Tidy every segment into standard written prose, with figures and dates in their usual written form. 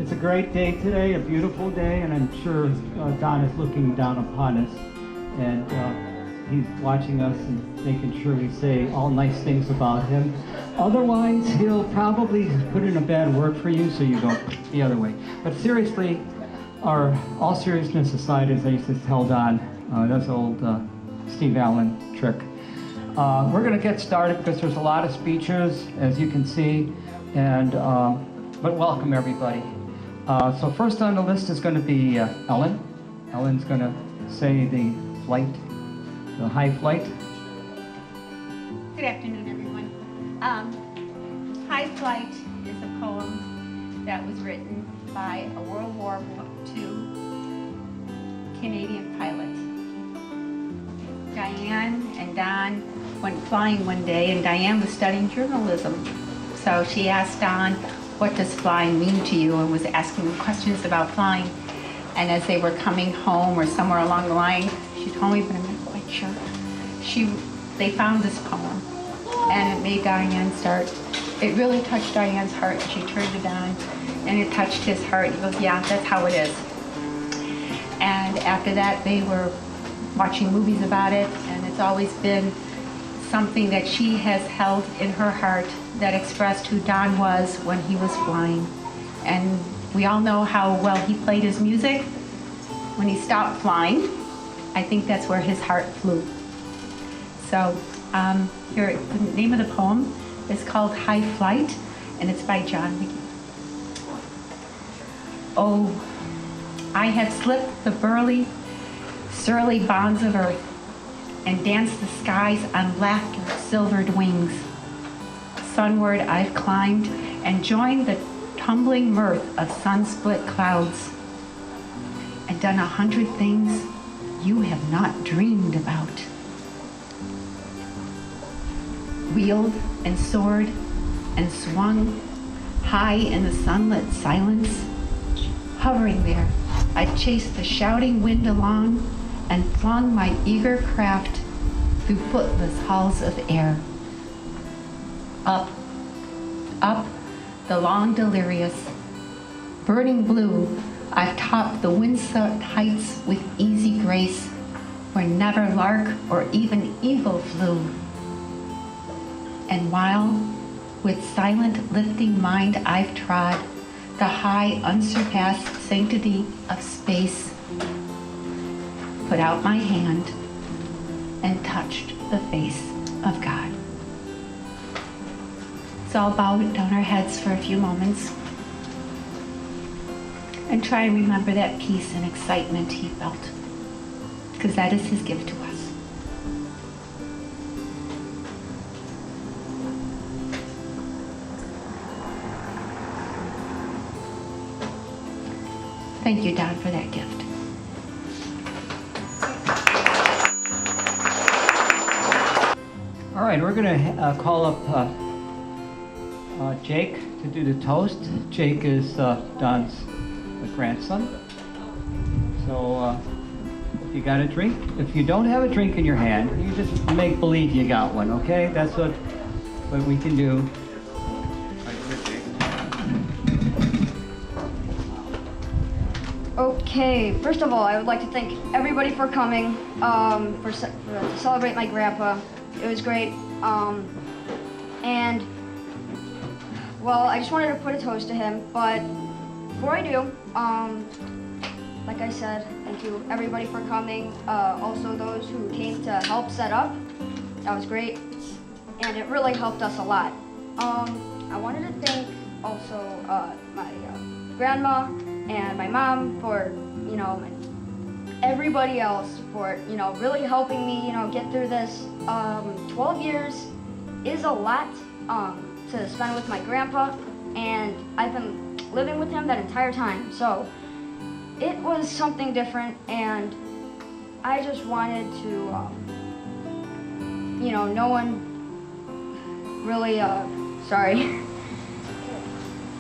It's a great day today, a beautiful day, and I'm sure Don is looking down upon us, and he's watching us and making sure we say all nice things about him. Otherwise, he'll probably put in a bad word for you, so you go the other way. But seriously, all seriousness aside, as I used to tell Don, that's an old Steve Allen trick. We're going to get started because there's a lot of speeches, as you can see, and but welcome everybody. So first on the list is going to be Ellen. Ellen's going to say the high flight. Good afternoon, everyone. High Flight is a poem that was written by a World War II Canadian pilot. Diane and Don went flying one day, and Diane was studying journalism. So she asked Don, "What does flying mean to you?" and was asking him questions about flying. And as they were coming home or somewhere along the line, she told me, but I'm not quite sure, they found this poem, and it made Diane start. It really touched Diane's heart. She turned to Don, and it touched his heart. He goes, "Yeah, that's how it is." And after that, they were watching movies about it, and it's always been something that she has held in her heart that expressed who Don was when he was flying. And we all know how well he played his music. When he stopped flying, I think that's where his heart flew. So here, the name of the poem is called High Flight, and it's by John McGee. Oh, I have slipped the burly, surly bonds of earth and danced the skies on laughter's silvered wings. Sunward I've climbed and joined the tumbling mirth of sun-split clouds and done 100 things you have not dreamed about. Wheeled and soared and swung high in the sunlit silence. Hovering there, I've chased the shouting wind along and flung my eager craft through footless halls of air. Up, up the long delirious, burning blue, I've topped the wind-swept heights with easy grace, where never lark or even eagle flew. And while, with silent lifting mind I've trod the high unsurpassed sanctity of space, put out my hand and touched the face of God. So I'll bow down our heads for a few moments and try and remember that peace and excitement he felt, because that is his gift to us. Thank you, Don, for that gift. All right, we're going to call up Jake to do the toast. Jake is Don's grandson. So if you got a drink, if you don't have a drink in your hand, you just make believe you got one, okay? That's what we can do. Okay, first of all, I would like to thank everybody for coming to celebrate my grandpa. It was great. And, well, I just wanted to put a toast to him, but before I do, like I said, thank you everybody for coming. Also those who came to help set up. That was great, and it really helped us a lot. I wanted to thank also my grandma and my mom for, and everybody else for, really helping me, get through this. 12 years is a lot to spend with my grandpa, and I've been living with him that entire time. So it was something different, and I just wanted to, no one really,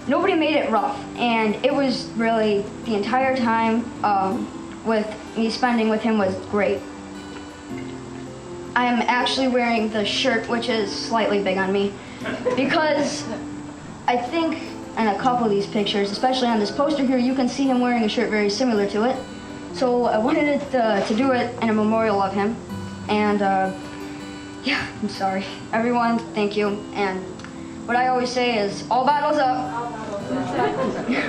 nobody made it rough, and it was really, the entire time with me spending with him was great. I am actually wearing the shirt, which is slightly big on me, because I think in a couple of these pictures, especially on this poster here. You can see him wearing a shirt very similar to it. So I wanted to do it in a memorial of him. And yeah, I'm sorry. Everyone, thank you. And what I always say is, all battles up. Thank you.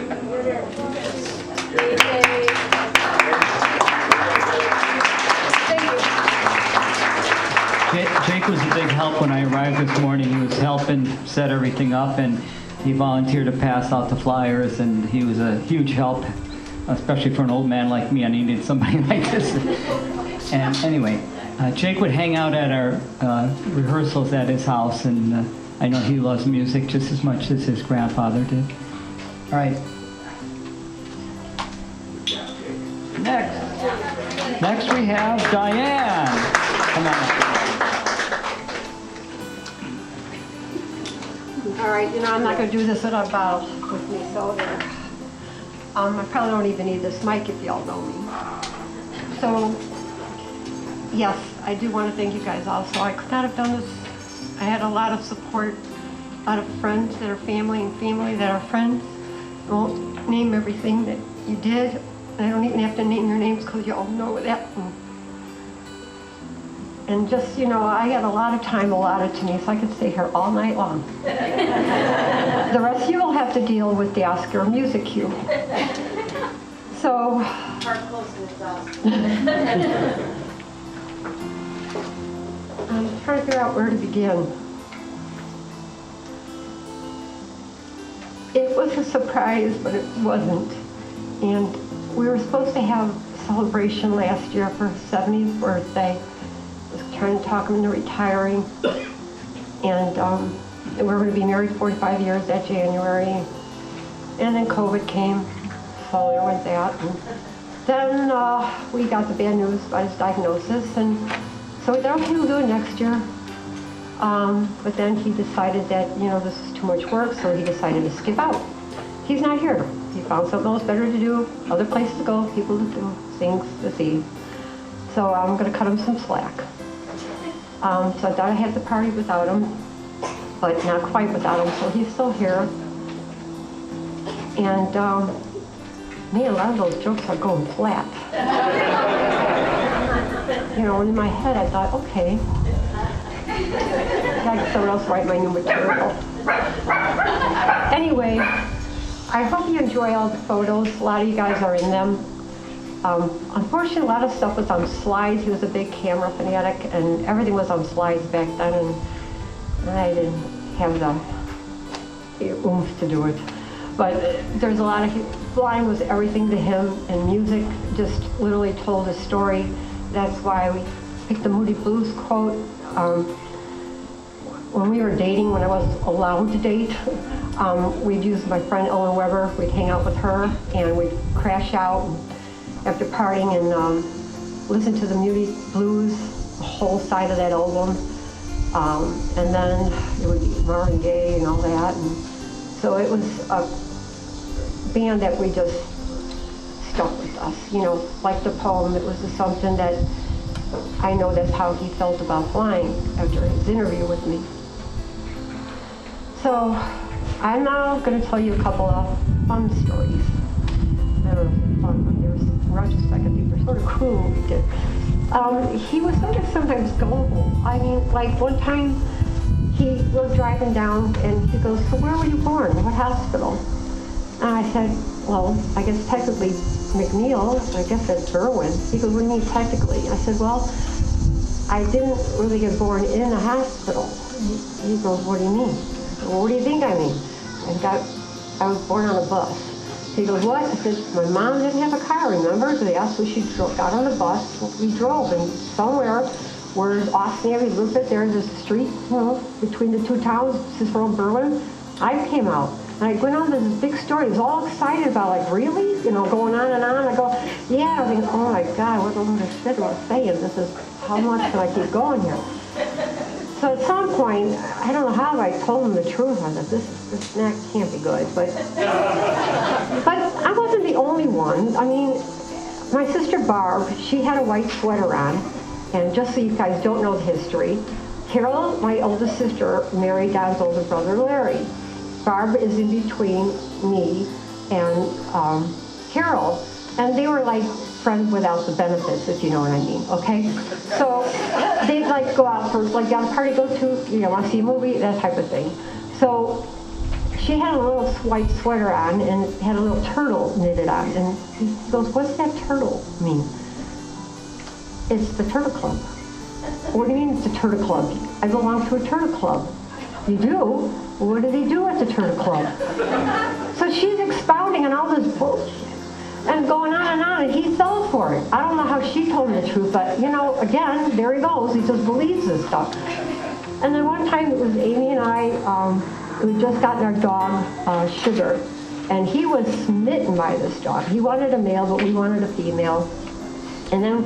Jake was a big help when I arrived this morning. He was helping set everything up, and he volunteered to pass out the flyers, and he was a huge help, especially for an old man like me. I needed somebody like this. And anyway, Jake would hang out at our rehearsals at his house, and I know he loves music just as much as his grandfather did. All right. Next we have Diane. Come on. All right, I'm not going to do this without a bottle with me, so there. I probably don't even need this mic if y'all know me. So, yes, I do want to thank you guys also. I could not have done this. I had a lot of support, a lot of friends that are family and family that are friends. I won't name everything that you did. I don't even have to name your names because you all know that. And just, I had a lot of time allotted to me, so I could stay here all night long. The rest of you will have to deal with the Oscar music cue. So, I'm trying to figure out where to begin. It was a surprise, but it wasn't. And we were supposed to have a celebration last year for his 70th birthday. I was trying to talk him into retiring. And we were going to be married 45 years that January. And then COVID came, so there went that. And then we got the bad news about his diagnosis. And so we thought, okay, we'll do it next year. But then he decided that, this is too much work, so he decided to skip out. He's not here. He found something else better to do, other places to go, people to do, things to see. So I'm going to cut him some slack. So I thought I had the party without him, but not quite without him, so he's still here. And man, a lot of those jokes are going flat. In my head I thought, okay, I'd like someone else write my new material. Anyway, I hope you enjoy all the photos. A lot of you guys are in them. Unfortunately, a lot of stuff was on slides. He was a big camera fanatic, and everything was on slides back then, and I didn't have the oomph to do it. But there's a lot of, flying was everything to him, and music just literally told a story. That's why we picked the Moody Blues quote. When we were dating, when I was allowed to date, we'd use my friend Ellen Weber. We'd hang out with her, and we'd crash out after partying and listen to the Moody Blues, the whole side of that album. And then it would be Marvin Gaye and all that. And so it was a band that we just stuck with us. Like the poem, it was something that I know that's how he felt about flying after his interview with me. So I'm now going to tell you a couple of fun stories. They're fun, but there's, in retrospect, I think they're sort of cruel what we did. He was sometimes gullible. I mean, like one time he was driving down and he goes, so where were you born? What hospital? And I said, well, I guess technically McNeil, I guess that's Berwyn. He goes, what do you mean technically? I said, well, I didn't really get born in a hospital. He goes, what do you mean? Well, what do you think I mean? I was born on a bus. He goes, what? I said, my mom didn't have a car, remember? Yeah, so she got on the bus, we drove, and somewhere where Austin Avenue, looked at there's a street, between the two towns, Cicero and Berwyn. I came out. And I went on this big story. I was all excited about, like, really? Going on and on. I go, yeah. I think, oh my God, what am I saying? This is, how much can I keep going here? So at some point, I don't know how I told him the truth. I thought, this snack can't be good. But I wasn't the only one. I mean, my sister Barb, she had a white sweater on. And just so you guys don't know the history, Carol, my oldest sister, married Don's older brother, Larry. Barb is in between me and Carol, and they were like friends without the benefits, if you know what I mean, okay? So they'd like go out for, like, got a party to go to, you know, want to see a movie, that type of thing. So she had a little white sweater on and it had a little turtle knitted on, and he goes, "What's that turtle mean?" "It's the Turtle Club." "What do you mean it's the Turtle Club?" "I belong to a Turtle Club." "You do? What do they do at the Turtle Club?" So she's expounding on all this bullshit and going on, and he fell for it. I don't know how she told him the truth, but, you know, again, there he goes. He just believes this stuff. And then one time it was Amy and I, we just gotten our dog, Sugar, and he was smitten by this dog. He wanted a male, but we wanted a female. And then,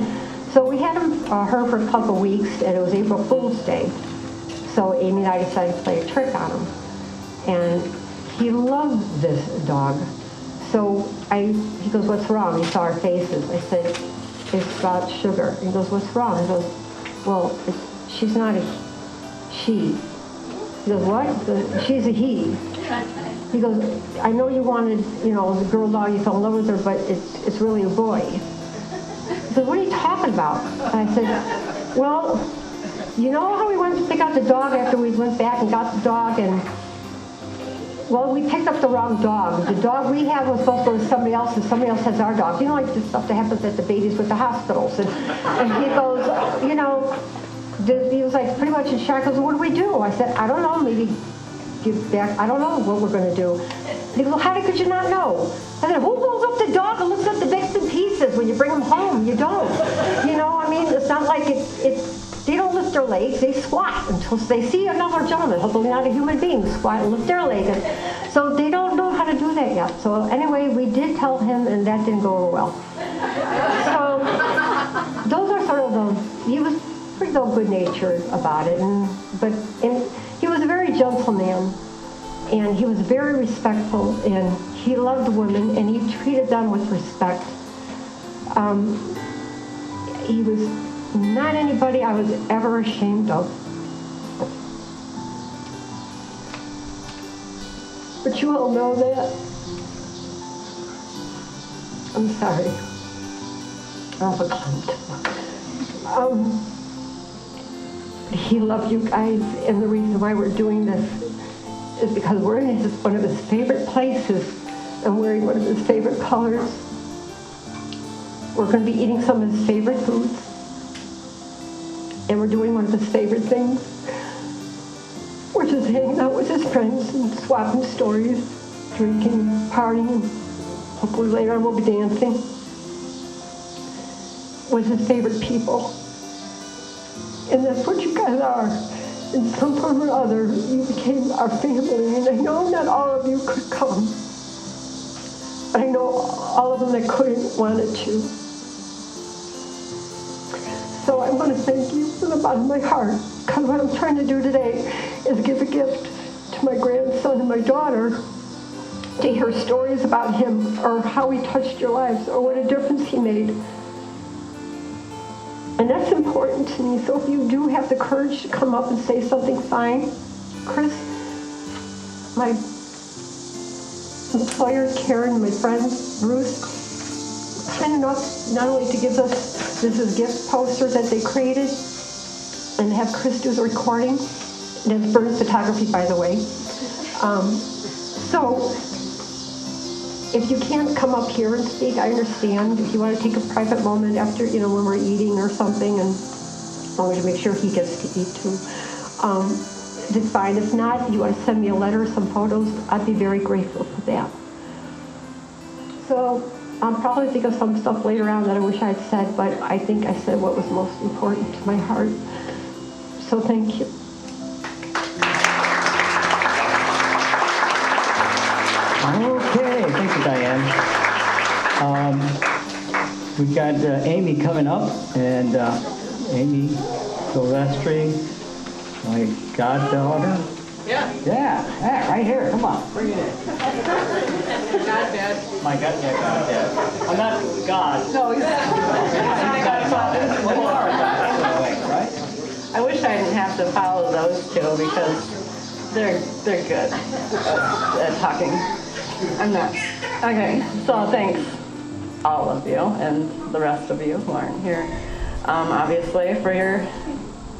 so we had her for a couple weeks, and it was April Fool's Day. So Amy and I decided to play a trick on him. And he loved this dog. So he goes, "What's wrong?" He saw our faces. I said, "It's about Sugar." He goes, "What's wrong?" He goes, "Well, she's not a she." He goes, "What?" He goes, "She's a he." He goes, "I know you wanted, you know, the girl dog, you fell in love with her, but it's really a boy." He said, "What are you talking about?" And I said, "Well, you know how we went to pick out the dog after we went back and got the dog, and well, we picked up the wrong dog. The dog we have was supposed to go to somebody else, and somebody else has our dog. You know, like the stuff that happens at the babies with the hospitals." And he goes, you know, he was like pretty much in shock. He goes, "What do we do?" I said, "I don't know, maybe give back. I don't know what we're going to do." And he goes, "Well, how could you not know?" I said, "Who rolls up the dog and looks at the bits and pieces when you bring them home? You don't. You know, I mean, it's not like they don't lift their legs, they squat until they see another gentleman, hopefully not a human being, squat and lift their leg. And so they don't know how to do that yet. So anyway, we did tell him, and that didn't go over well. So those are sort of he was pretty good-natured about it, but he was a very gentle man, and he was very respectful, and he loved women, and he treated them with respect. He was not anybody I was ever ashamed of. But you all know that. I'm sorry. I'm verklempt. He loved you guys, and the reason why we're doing this is because we're in one of his favorite places and wearing one of his favorite colors. We're going to be eating some of his favorite foods. And we're doing one of his favorite things. We're just hanging out with his friends and swapping stories, drinking and partying, and hopefully later on we'll be dancing with his favorite people. And that's what you guys are. In some form or other, you became our family. And I know not all of you could come. But I know all of them that couldn't wanted to. So I want to thank you from the bottom of my heart, because what I'm trying to do today is give a gift to my grandson and my daughter to hear stories about him, or how he touched your lives, or what a difference he made. And that's important to me. So if you do have the courage to come up and say something, fine. Chris, my employer, Karen, my friend, Bruce, kind enough not only to give us this is gift posters that they created and have Chris do the recording. That's Burns Photography, by the way. So if you can't come up here and speak, I understand. If you want to take a private moment after, you know, when we're eating or something, and I want to make sure he gets to eat too. That's fine. If not, you want to send me a letter, some photos, I'd be very grateful for that. So I'll probably think of some stuff later on that I wish I'd said, but I think I said what was most important to my heart. So thank you. Okay, thank you, Diane. We've got Amy coming up, and Amy Silvestri, my goddaughter. Yeah, right here. Come on, bring it in. Goddad. My God, yeah, goddad. I'm not God. No, he's Well, you are a God, in a way, right? I wish I didn't have to follow those two, because They're good at talking. I'm not. Okay, so thanks, all of you, and the rest of you who aren't here, obviously, for your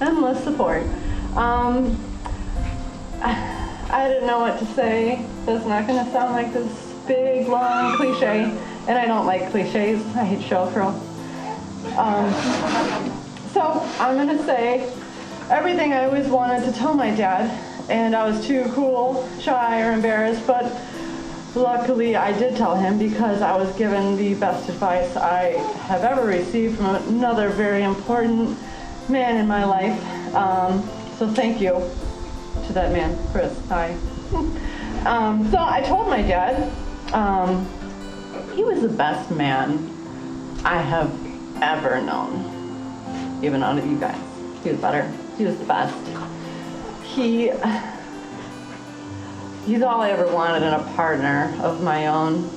endless support. I didn't know what to say. It's not going to sound like this big, long cliche, and I don't like cliches. I hate show thrill. So I'm going to say everything I always wanted to tell my dad, and I was too cool, shy, or embarrassed, but luckily I did tell him because I was given the best advice I have ever received from another very important man in my life. So thank you to that man, Chris. Hi. So I told my dad he was the best man I have ever known, even out of you guys. He was better. He was the best. He's all I ever wanted in a partner of my own,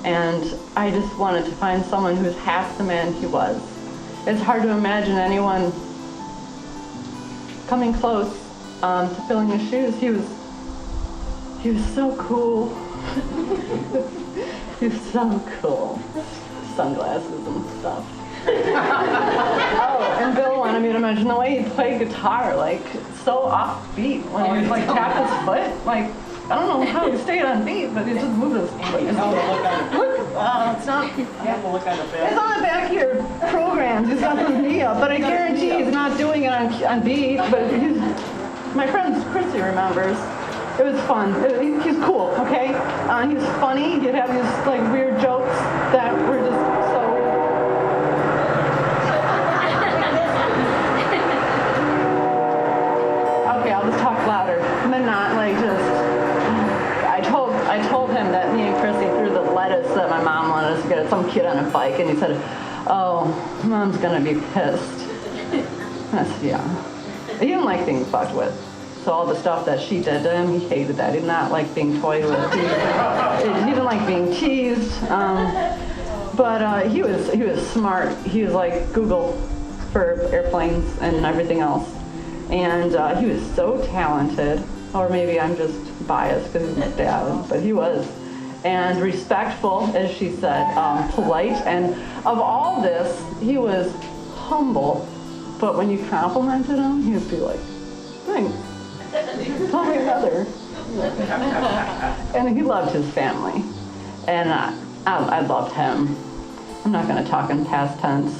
and I just wanted to find someone who's half the man he was. It's hard to imagine anyone coming close to filling his shoes. He was so cool. He was so cool. Sunglasses and stuff. Oh, and Bill wanted me to mention the way he played guitar, like so offbeat when he would like tap his foot. Like, I don't know how he stayed on beat, but he just moved his foot. It's not. It's on the back here programs. He's got the knee up, but I guarantee he's not doing it on beat. But my friend Chrissy remembers. It was fun. He's cool, okay? He was funny. He'd have these like weird jokes that were just so. Okay, I'll just talk louder. And then not like just. I told him that me and Chrissy threw the lettuce that my mom wanted us to get at some kid on a bike, and he said, "Oh, Mom's gonna be pissed." I said, "Yeah." He didn't like being fucked with. So all the stuff that she did to him, he hated that. He did not like being toyed with. He didn't like being teased. But he was smart. He was like Google for airplanes and everything else. And he was so talented, or maybe I'm just biased because he's my dad, but he was. And respectful, as she said, polite. And of all this, he was humble. But when you complimented him, he would be like, thanks. Tell me another. And he loved his family. And I loved him. I'm not going to talk in past tense.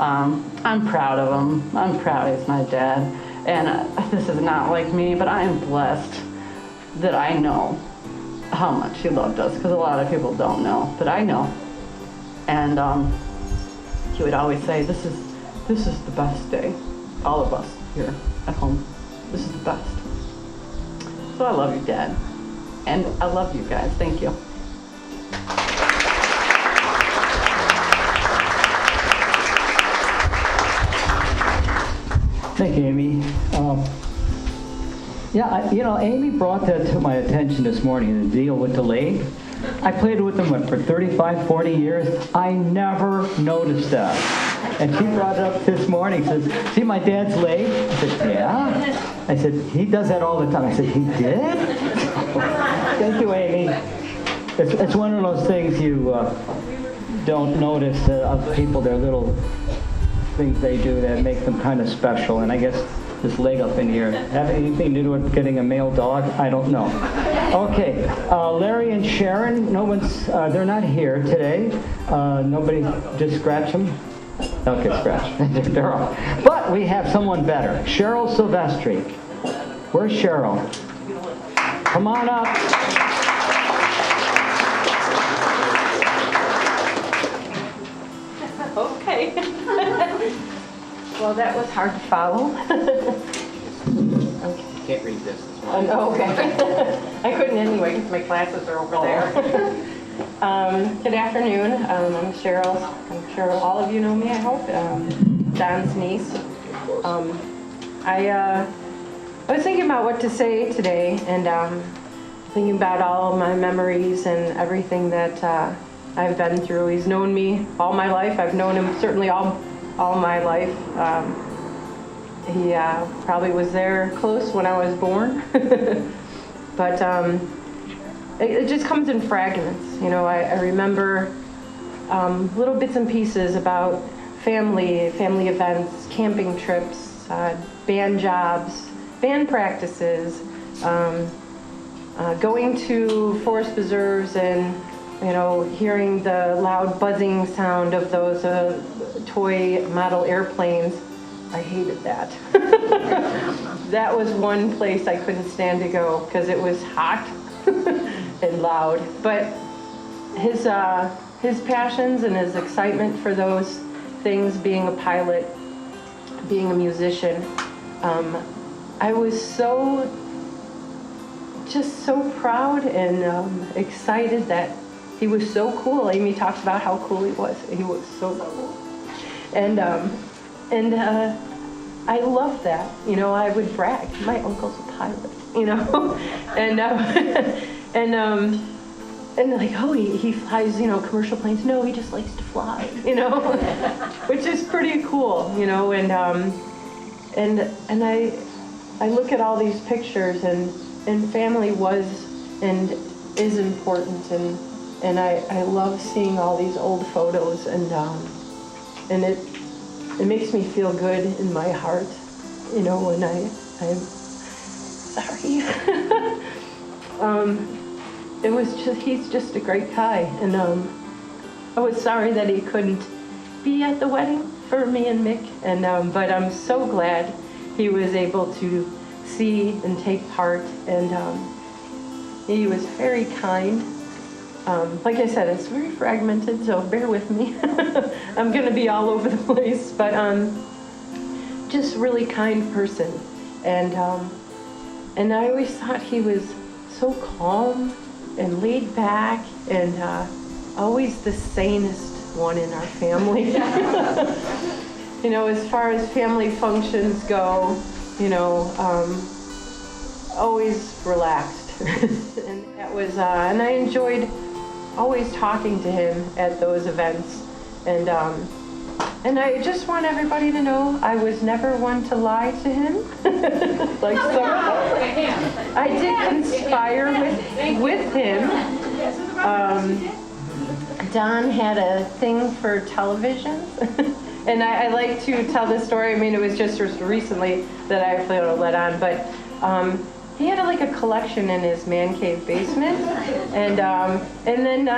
I'm proud of him. I'm proud he's my dad. And this is not like me, but I am blessed that I know how much he loved us, because a lot of people don't know, but I know. And he would always say, this is the best day. All of us here at home. This is the best. So I love you, Dad. And I love you guys. Thank you. Thank you, Amy. Amy brought that to my attention this morning, the deal with the leg. I played with them for 35, 40 years. I never noticed that. And she brought it up this morning, says, see my dad's leg? I said, yeah. I said, he does that all the time. I said, he did? Thank you, Amy. It's one of those things you don't notice of people, their little things they do that make them kind of special. And I guess this leg up in here, have anything to do with getting a male dog? I don't know. Okay, Larry and Sharon, they're not here today. Nobody, just scratch them? Okay, scratch. They're off. But we have someone better, Cheryl Silvestri. Where's Cheryl? Come on up. Okay. Well, that was hard to follow. Okay. Can't read this. Oh, okay. I couldn't anyway because my classes are over there. Good afternoon. I'm Cheryl. I'm sure all of you know me, I hope. Don's niece. I was thinking about what to say today, and thinking about all of my memories and everything that I've been through. He's known me all my life. I've known him certainly all my life. He probably was there close when I was born. But it just comes in fragments. You know, I remember little bits and pieces about family events, camping trips, band jobs, band practices, going to forest preserves and, you know, hearing the loud buzzing sound of those toy model airplanes. I hated that. That was one place I couldn't stand to go because it was hot and loud. But his passions and his excitement for those things, being a pilot, being a musician, I was just so proud and excited that he was so cool. Amy talks about how cool he was. He was so cool. And I loved that. You know, I would brag, my uncle's a pilot, you know. And like, oh, he flies, you know, commercial planes. No, he just likes to fly, you know, which is pretty cool, you know. And I look at all these pictures, and family was and is important, and I love seeing all these old photos, and it makes me feel good in my heart, you know, when I'm sorry. It was just, he's just a great guy, and I was sorry that he couldn't be at the wedding for me and Mick, and but I'm so glad he was able to see and take part, and he was very kind. Like I said, it's very fragmented, so bear with me. I'm gonna be all over the place, but just really kind person, and I always thought he was so calm and laid back, and always the sanest one in our family. You know, as far as family functions go, you know, always relaxed. And that was, and I enjoyed always talking to him at those events. And I just want everybody to know I was never one to lie to him. Like I did conspire with him. Don had a thing for television. And I like to tell this story. I mean, it was just recently that I actually let on, but he had like a collection in his man cave basement, and then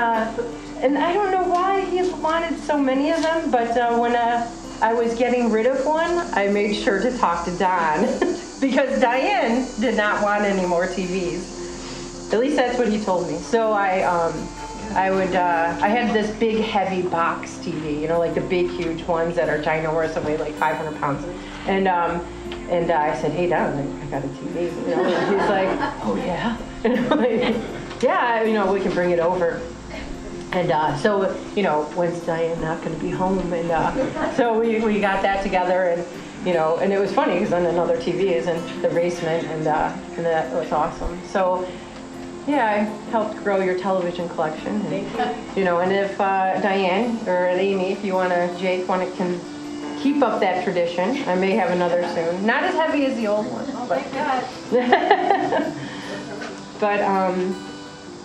and I don't know why he wanted so many of them, but when I was getting rid of one, I made sure to talk to Don because Diane did not want any more TVs. At least that's what he told me. So I had this big heavy box TV, you know, like the big huge ones that are ginormous and weigh like 500 pounds. And I said, hey Don, I got a TV, you know. And he's like, oh yeah? Like, yeah, you know, we can bring it over. And so, you know, when's Diane not going to be home? And so we got that together, and, you know, and it was funny because then another TV is in the basement, and that was awesome. So, yeah, I helped grow your television collection. And, you know, and if Diane or Amy, if you want to, Jake, can keep up that tradition, I may have another soon. Not as heavy as the old one. Oh my God. But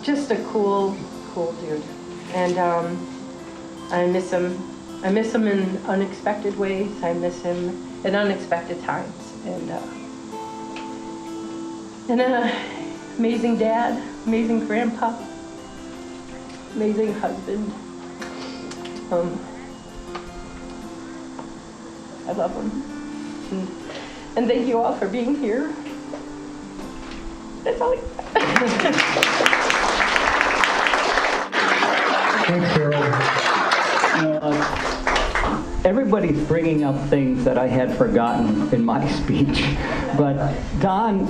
just a cool dude. And I miss him. I miss him in unexpected ways. I miss him at unexpected times. And amazing dad, amazing grandpa, amazing husband. I love him. And thank you all for being here. That's all Thanks, Carol. Everybody's bringing up things that I had forgotten in my speech, but Don,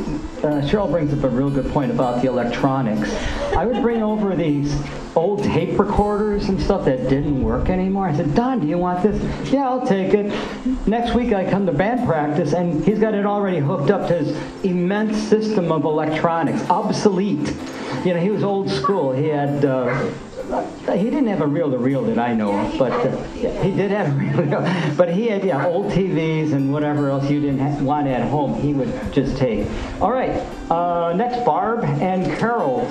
Cheryl brings up a real good point about the electronics. I would bring over these old tape recorders and stuff that didn't work anymore. I said, Don, do you want this? Yeah, I'll take it. Next week I come to band practice and he's got it already hooked up to his immense system of electronics, obsolete. You know, he was old school. He had He didn't have a reel-to-reel that I know of, but he did have a reel-to-reel. But he had old TVs and whatever else you didn't want at home, he would just take. All right, next, Barb and Carol.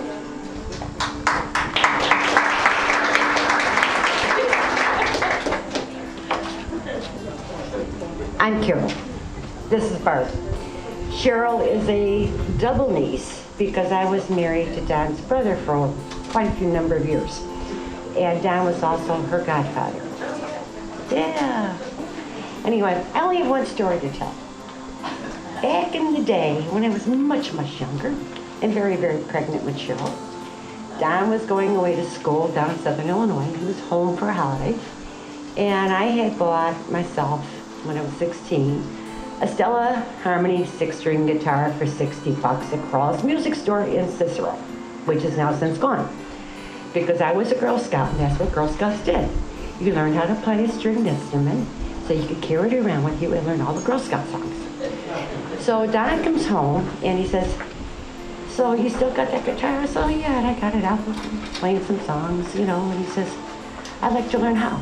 I'm Carol. This is Barb. Cheryl is a double niece because I was married to Don's brother for quite a few number of years. And Don was also her godfather. Yeah. Anyway, I only have one story to tell. Back in the day, when I was much, much younger and very, very pregnant with Cheryl, Don was going away to school down in Southern Illinois. He was home for a holiday. And I had bought myself, when I was 16, a Stella Harmony 6-string guitar for $60 at Crawl's Music Store in Cicero, which is now since gone. Because I was a Girl Scout, and that's what Girl Scouts did. You learned how to play a stringed instrument, so you could carry it around with you and learn all the Girl Scout songs. So Don comes home, and he says, so you still got that guitar? So yeah, and I got it out, playing some songs, and he says, I'd like to learn how.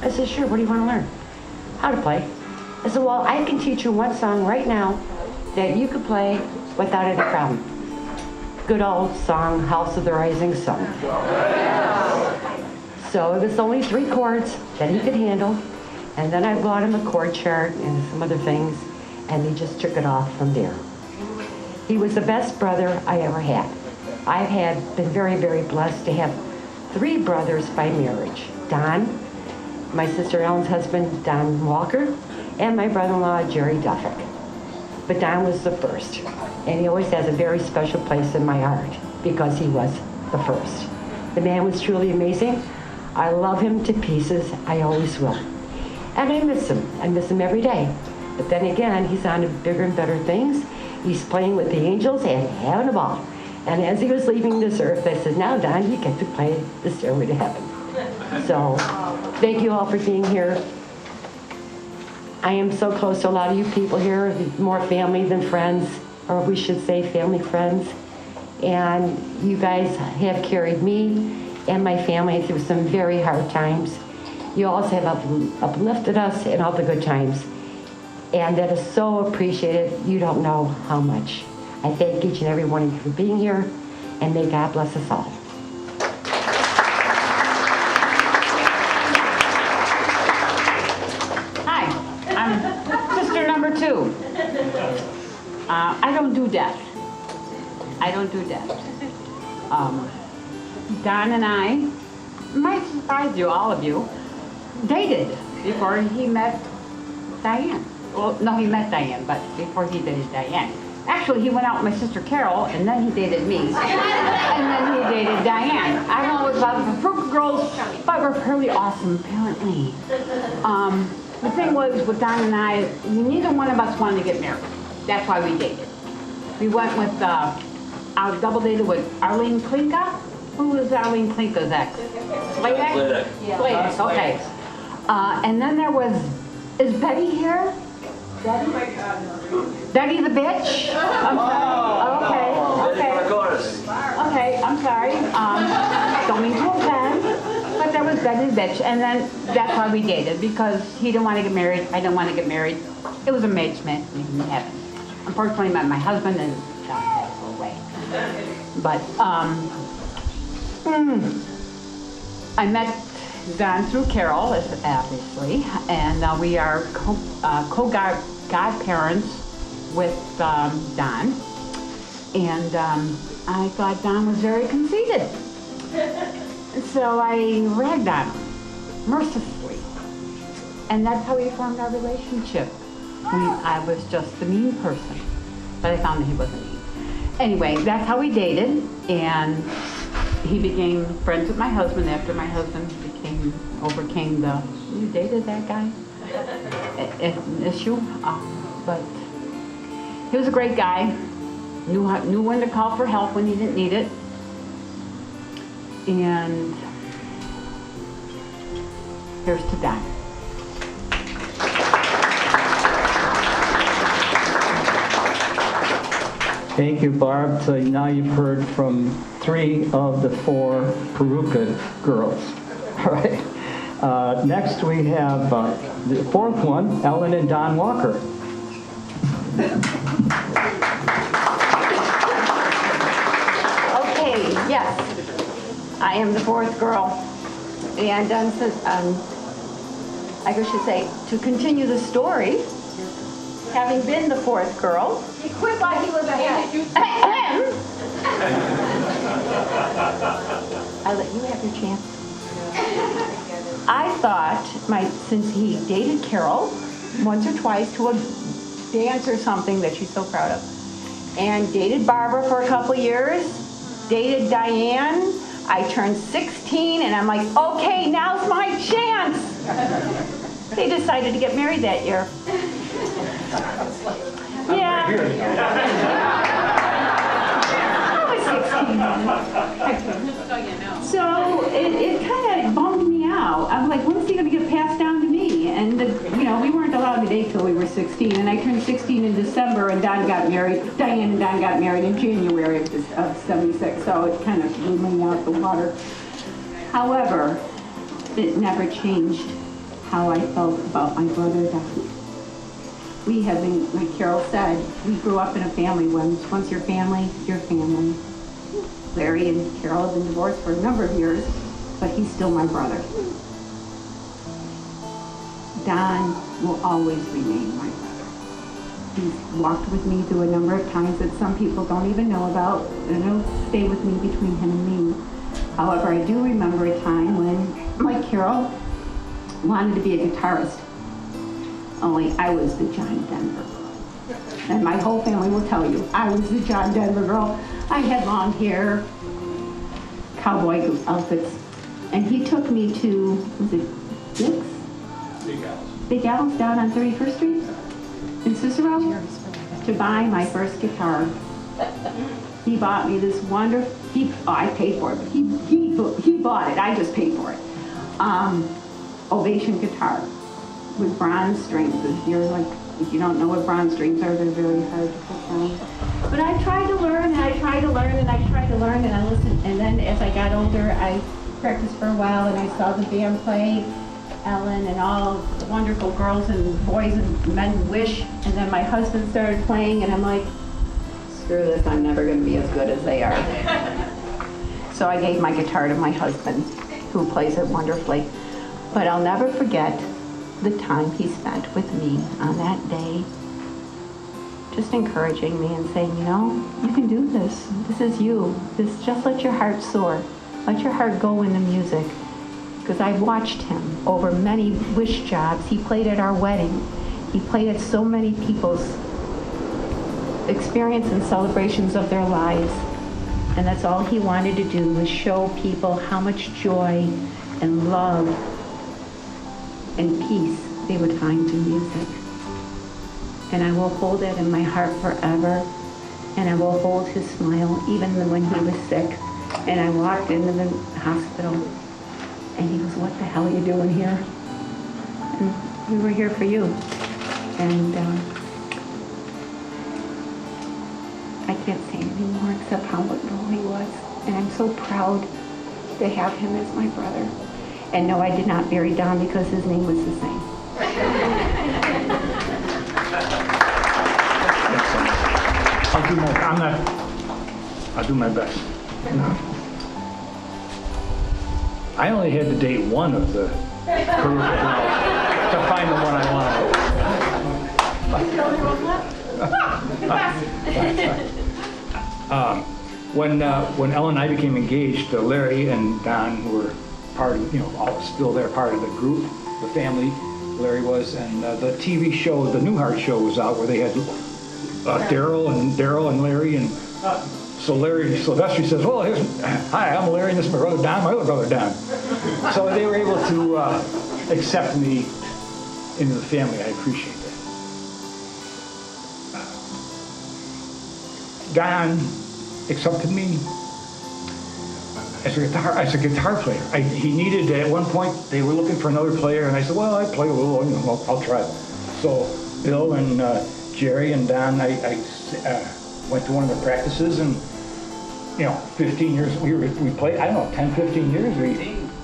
I said, sure, what do you want to learn? How to play. I said, well, I can teach you one song right now that you could play without any problem. Good old song, House of the Rising Sun. So it was only 3 chords that he could handle, and then I bought him a chord chart and some other things, and he just took it off from there. He was the best brother I ever had. I've been very, very blessed to have 3 brothers by marriage. Don, my sister Ellen's husband, Don Walker, and my brother-in-law, Jerry Duffick. But Don was the first, and he always has a very special place in my heart because he was the first. The man was truly amazing. I love him to pieces. I always will. And I miss him. I miss him every day. But then again, he's on to bigger and better things. He's playing with the angels and having a ball. And as he was leaving this earth, I said, now, Don, you get to play the Stairway to Heaven. So, thank you all for being here. I am so close to a lot of you people here, more family than friends, or we should say family friends. And you guys have carried me and my family through some very hard times. You also have uplifted us in all the good times. And that is so appreciated. You don't know how much. I thank each and every one of you for being here, and may God bless us all. I don't do death. Don and I, might surprise you, all of you, dated before he met Diane. Well, no, he met Diane, but before he dated Diane. Actually, he went out with my sister Carol, and then he dated me, and then he dated Diane. I don't know what about the Fruit Girls, but we're pretty awesome, apparently. The thing was, with Don and I, neither one of us wanted to get married. That's why we dated. We went with, I double dated with Arlene Klinka. Who was Arlene Klinka's ex? Sladek? Sladek, okay. And then there was, is Betty here? Betty? Betty the bitch? I'm sorry. Okay, I'm sorry. Don't mean to offend. But there was Betty the bitch, and then that's why we dated, because he didn't want to get married, I didn't want to get married. It was a match made in heaven. Unfortunately, I met my husband and John passed away. But I met Don through Carol, obviously, and we are co-godparents with Don. And I thought Don was very conceited. So I ragged on him, mercifully. And that's how we formed our relationship. I was just the mean person, but I found that he wasn't mean. Anyway, that's how we dated, and he became friends with my husband after my husband overcame the, you dated that guy? Issue. But he was a great guy, knew when to call for help when he didn't need it. And here's to Don. Thank you, Barb. So now you've heard from 3 of the 4 Peruka girls. All right. Next we have the 4th one, Ellen and Don Walker. Okay, yes, I am the 4th girl. And I should say, to continue the story, having been the 4th girl, He quit while he was ahead. I let you have your chance. I thought, since he dated Carol once or twice to a dance or something that she's so proud of, and dated Barbara for a couple years, dated Diane, I turned 16, and I'm like, okay, now's my chance. They decided to get married that year. Yeah. I was 16. So it kind of bummed me out. I'm like, when's he going to get passed down to me? And we weren't allowed to date till we were 16, and I turned 16 in December, and Diane and Don got married in January of 76, so it kind of blew me out the water. However, it never changed how I felt about my brother Don. We have been, like Carol said, we grew up in a family. Once your family, your family. Larry and Carol have been divorced for a number of years, but he's still my brother. Don will always remain my brother. He's walked with me through a number of times that some people don't even know about, and he'll stay with me between him and me. However, I do remember a time when, like Carol, wanted to be a guitarist. Only I was the John Denver. And my whole family will tell you, I was the John Denver girl. I had long hair, cowboy outfits. And he took me to, was it Dick's? Big Al's down on 31st Street in Cicero to buy my first guitar. He bought me this wonderful, I paid for it, but he bought it, I just paid for it. Ovation guitar with bronze strings. If you don't know what bronze strings are, they're very hard to put down. But I tried to learn, and I tried to learn, and I tried to learn, and I listened. And then as I got older, I practiced for a while, and I saw the band play, Ellen and all the wonderful girls and boys and men Wish. And then my husband started playing, and I'm like, screw this, I'm never going to be as good as they are. So I gave my guitar to my husband, who plays it wonderfully. But I'll never forget the time he spent with me on that day, just encouraging me and saying, you can do this. This is you. Just let your heart soar. Let your heart go in the music. Because I watched him over many Wish jobs. He played at our wedding. He played at so many people's experience and celebrations of their lives. And that's all he wanted to do, was show people how much joy and love and peace they would find in music. And I will hold that in my heart forever. And I will hold his smile even when he was sick. And I walked into the hospital, and he goes, what the hell are you doing here? And we were here for you. And I can't say anything more except how wonderful he was. And I'm so proud to have him as my brother. And no, I did not bury Don because his name was the same. I'll do my best. I only had to date one of the Peruka girls to find the one I wanted. When Ellen and I became engaged, Larry and Don, who were part of, still they're part of the group, the family, Larry was, and the TV show, the Newhart show was out where they had Daryl and Larry, and so Larry Sylvester says, well, hi, I'm Larry, and this is my brother Don, my other brother Don. So they were able to accept me into the family. I appreciate that. Don accepted me as a guitar player. He needed, at one point, they were looking for another player, and I said, well, I play a little, I'll try. So Bill and Jerry and Don, I went to one of the practices, and 15 years, we played, I don't know, 10, 15 years, we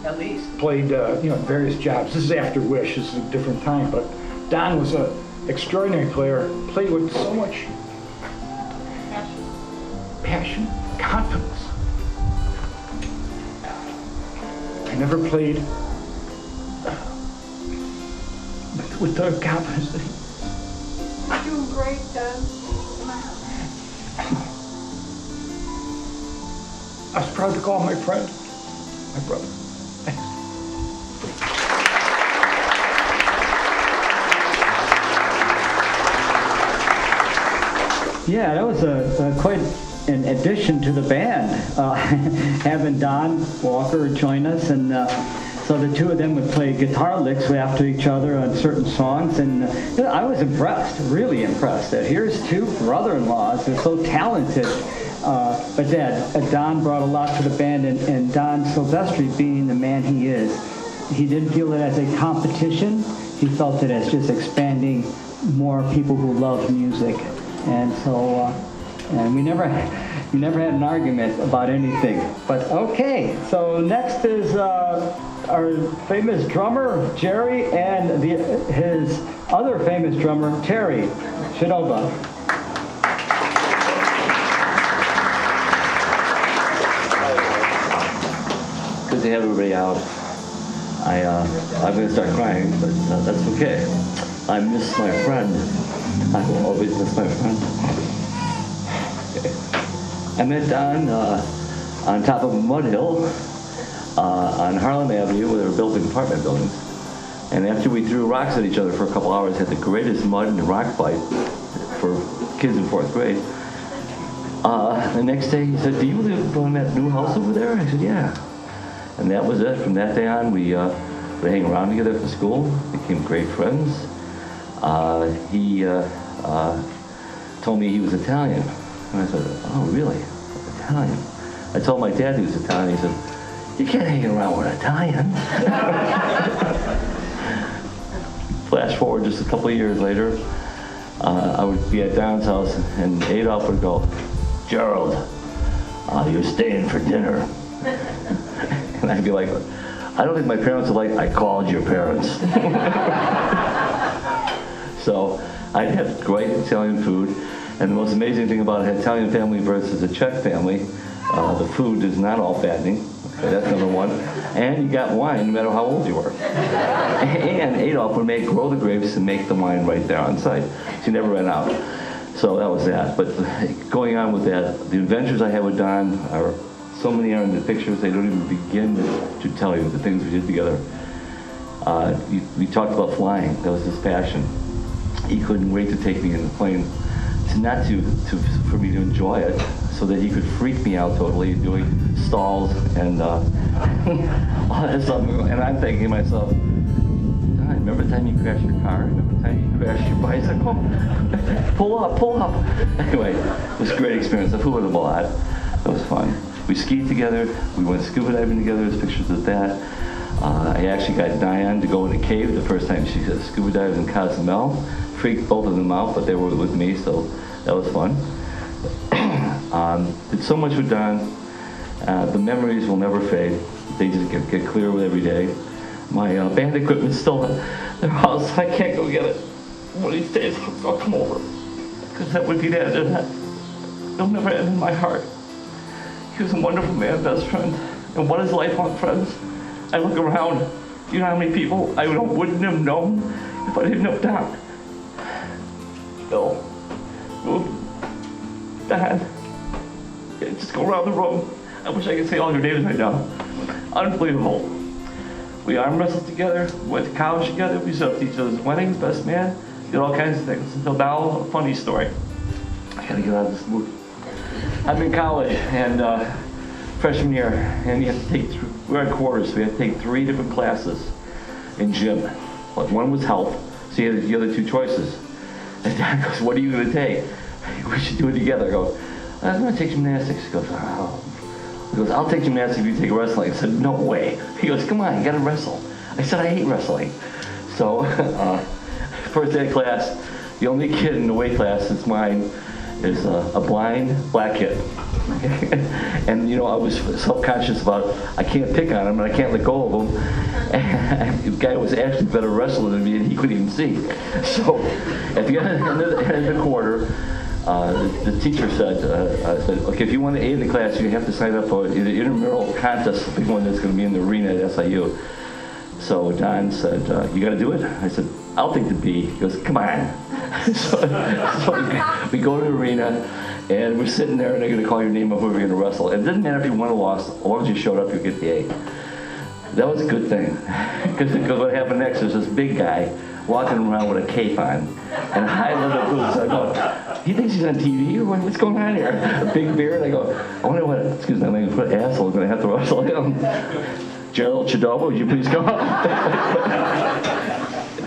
At least. played, various jobs. This is after Wish, this is a different time, but Don was an extraordinary player, played with so much passion, confidence. I never played with the confidence that he... You're doing great, I was proud to call him my friend, my brother. Thanks. Yeah, that was a quite an addition to the band, having Don Walker join us, and so the two of them would play guitar licks after each other on certain songs, and I was impressed, really impressed, that here's two brother-in-laws, they're so talented, but that Don brought a lot to the band, and Don Silvestri, being the man he is, he didn't feel it as a competition, he felt it as just expanding more people who love music. And so, and we never had an argument about anything. But okay, so next is our famous drummer, Jerry, and his other famous drummer, Terry Shinoba. Good to have everybody out. I'm going to start crying, but that's okay. I miss my friend. I will always miss my friend. I met Don on top of Mud Hill on Harlem Avenue, where they were building apartment buildings. And after we threw rocks at each other for a couple hours, had the greatest mud and rock fight for kids in 4th grade. The next day he said, "Do you live on that new house over there?" I said, "Yeah." And that was it. From that day on, we would hang around together after school, became great friends. He told me he was Italian. And I said, "Oh, really? Italian?" I told my dad he was Italian. He said, "You can't hang around with Italian." Flash forward just a couple of years later, I would be at Don's house, and Adolf would go, "Gerald, you're staying for dinner." And I'd be like, "I don't think my parents would like, I called your parents." So I'd have great Italian food. And the most amazing thing about an Italian family versus a Czech family, the food is not all fattening. Okay, that's number one. And you got wine no matter how old you were. And Adolf would grow the grapes and make the wine right there on site. So you never ran out. So that was that. But going on with that, the adventures I had with Don are so many are in the pictures, they don't even begin to tell you the things we did together. We talked about flying. That was his passion. He couldn't wait to take me in the plane, for me to enjoy it, so that he could freak me out totally doing stalls and all that stuff. And I'm thinking to myself, "God, remember the time you crashed your car? Remember the time you crashed your bicycle? Pull up." Anyway, it was a great experience. I flew with him a lot. It was fun. We skied together. We went scuba diving together. There's pictures of that. I actually got Diane to go in a cave the first time she scuba dived in Cozumel. Freaked both of them out, but they were with me, so that was fun. Did so much with Don. The memories will never fade. They just get clearer with every day. My band equipment's still at their house. I can't go get it. One of these days, I'll come over. Because that would be the end of that. It'll never end in my heart. He was a wonderful man, best friend. And what is life on friends? I look around. You know how many people I wouldn't have known if I didn't know Don? Bill, Dad, just go around the room. I wish I could say all your names right now. Unbelievable. We arm wrestled together, went to college together, we set up each other's weddings, best man, did all kinds of things. Until now, a funny story. I gotta get out of this mood. I'm in college, and freshman year, and you have to take, we're in quarters, so we had to take 3 different classes in gym. One was health, so you had the other 2 choices. And Dad goes, "What are you going to take?" "We should do it together." I go, "I'm going to take gymnastics." He goes, "Oh." He goes, "I'll take gymnastics if you take wrestling." I said, "No way." He goes, "Come on, you got to wrestle." I said, "I hate wrestling." So, first day of class, the only kid in the weight class is mine is a blind black kid. And, you know, I was self-conscious about, I can't pick on him and I can't let go of him. And the guy was actually better wrestler than me and he couldn't even see. So at the end of the quarter, the teacher said, okay, if you want to A in the class, you have to sign up for the intramural contest, the big one that's going to be in the arena at SIU. So Don said, you got to do it? I said, I'll take the B. He goes, come on. so we go to the arena, and we're sitting there, and they're going to call your name of who we're going to wrestle. And it didn't matter if you won or lost, as long as you showed up, you get the A. That was a good thing, because what happened next is this big guy walking around with a cape on and high leather boots. I go, he thinks he's on TV, or what's going on here? A big beard. I go, I wonder what, excuse me, I'm going to put asshole, I'm going to have to wrestle him. Gerald Chidoba, would you please come up?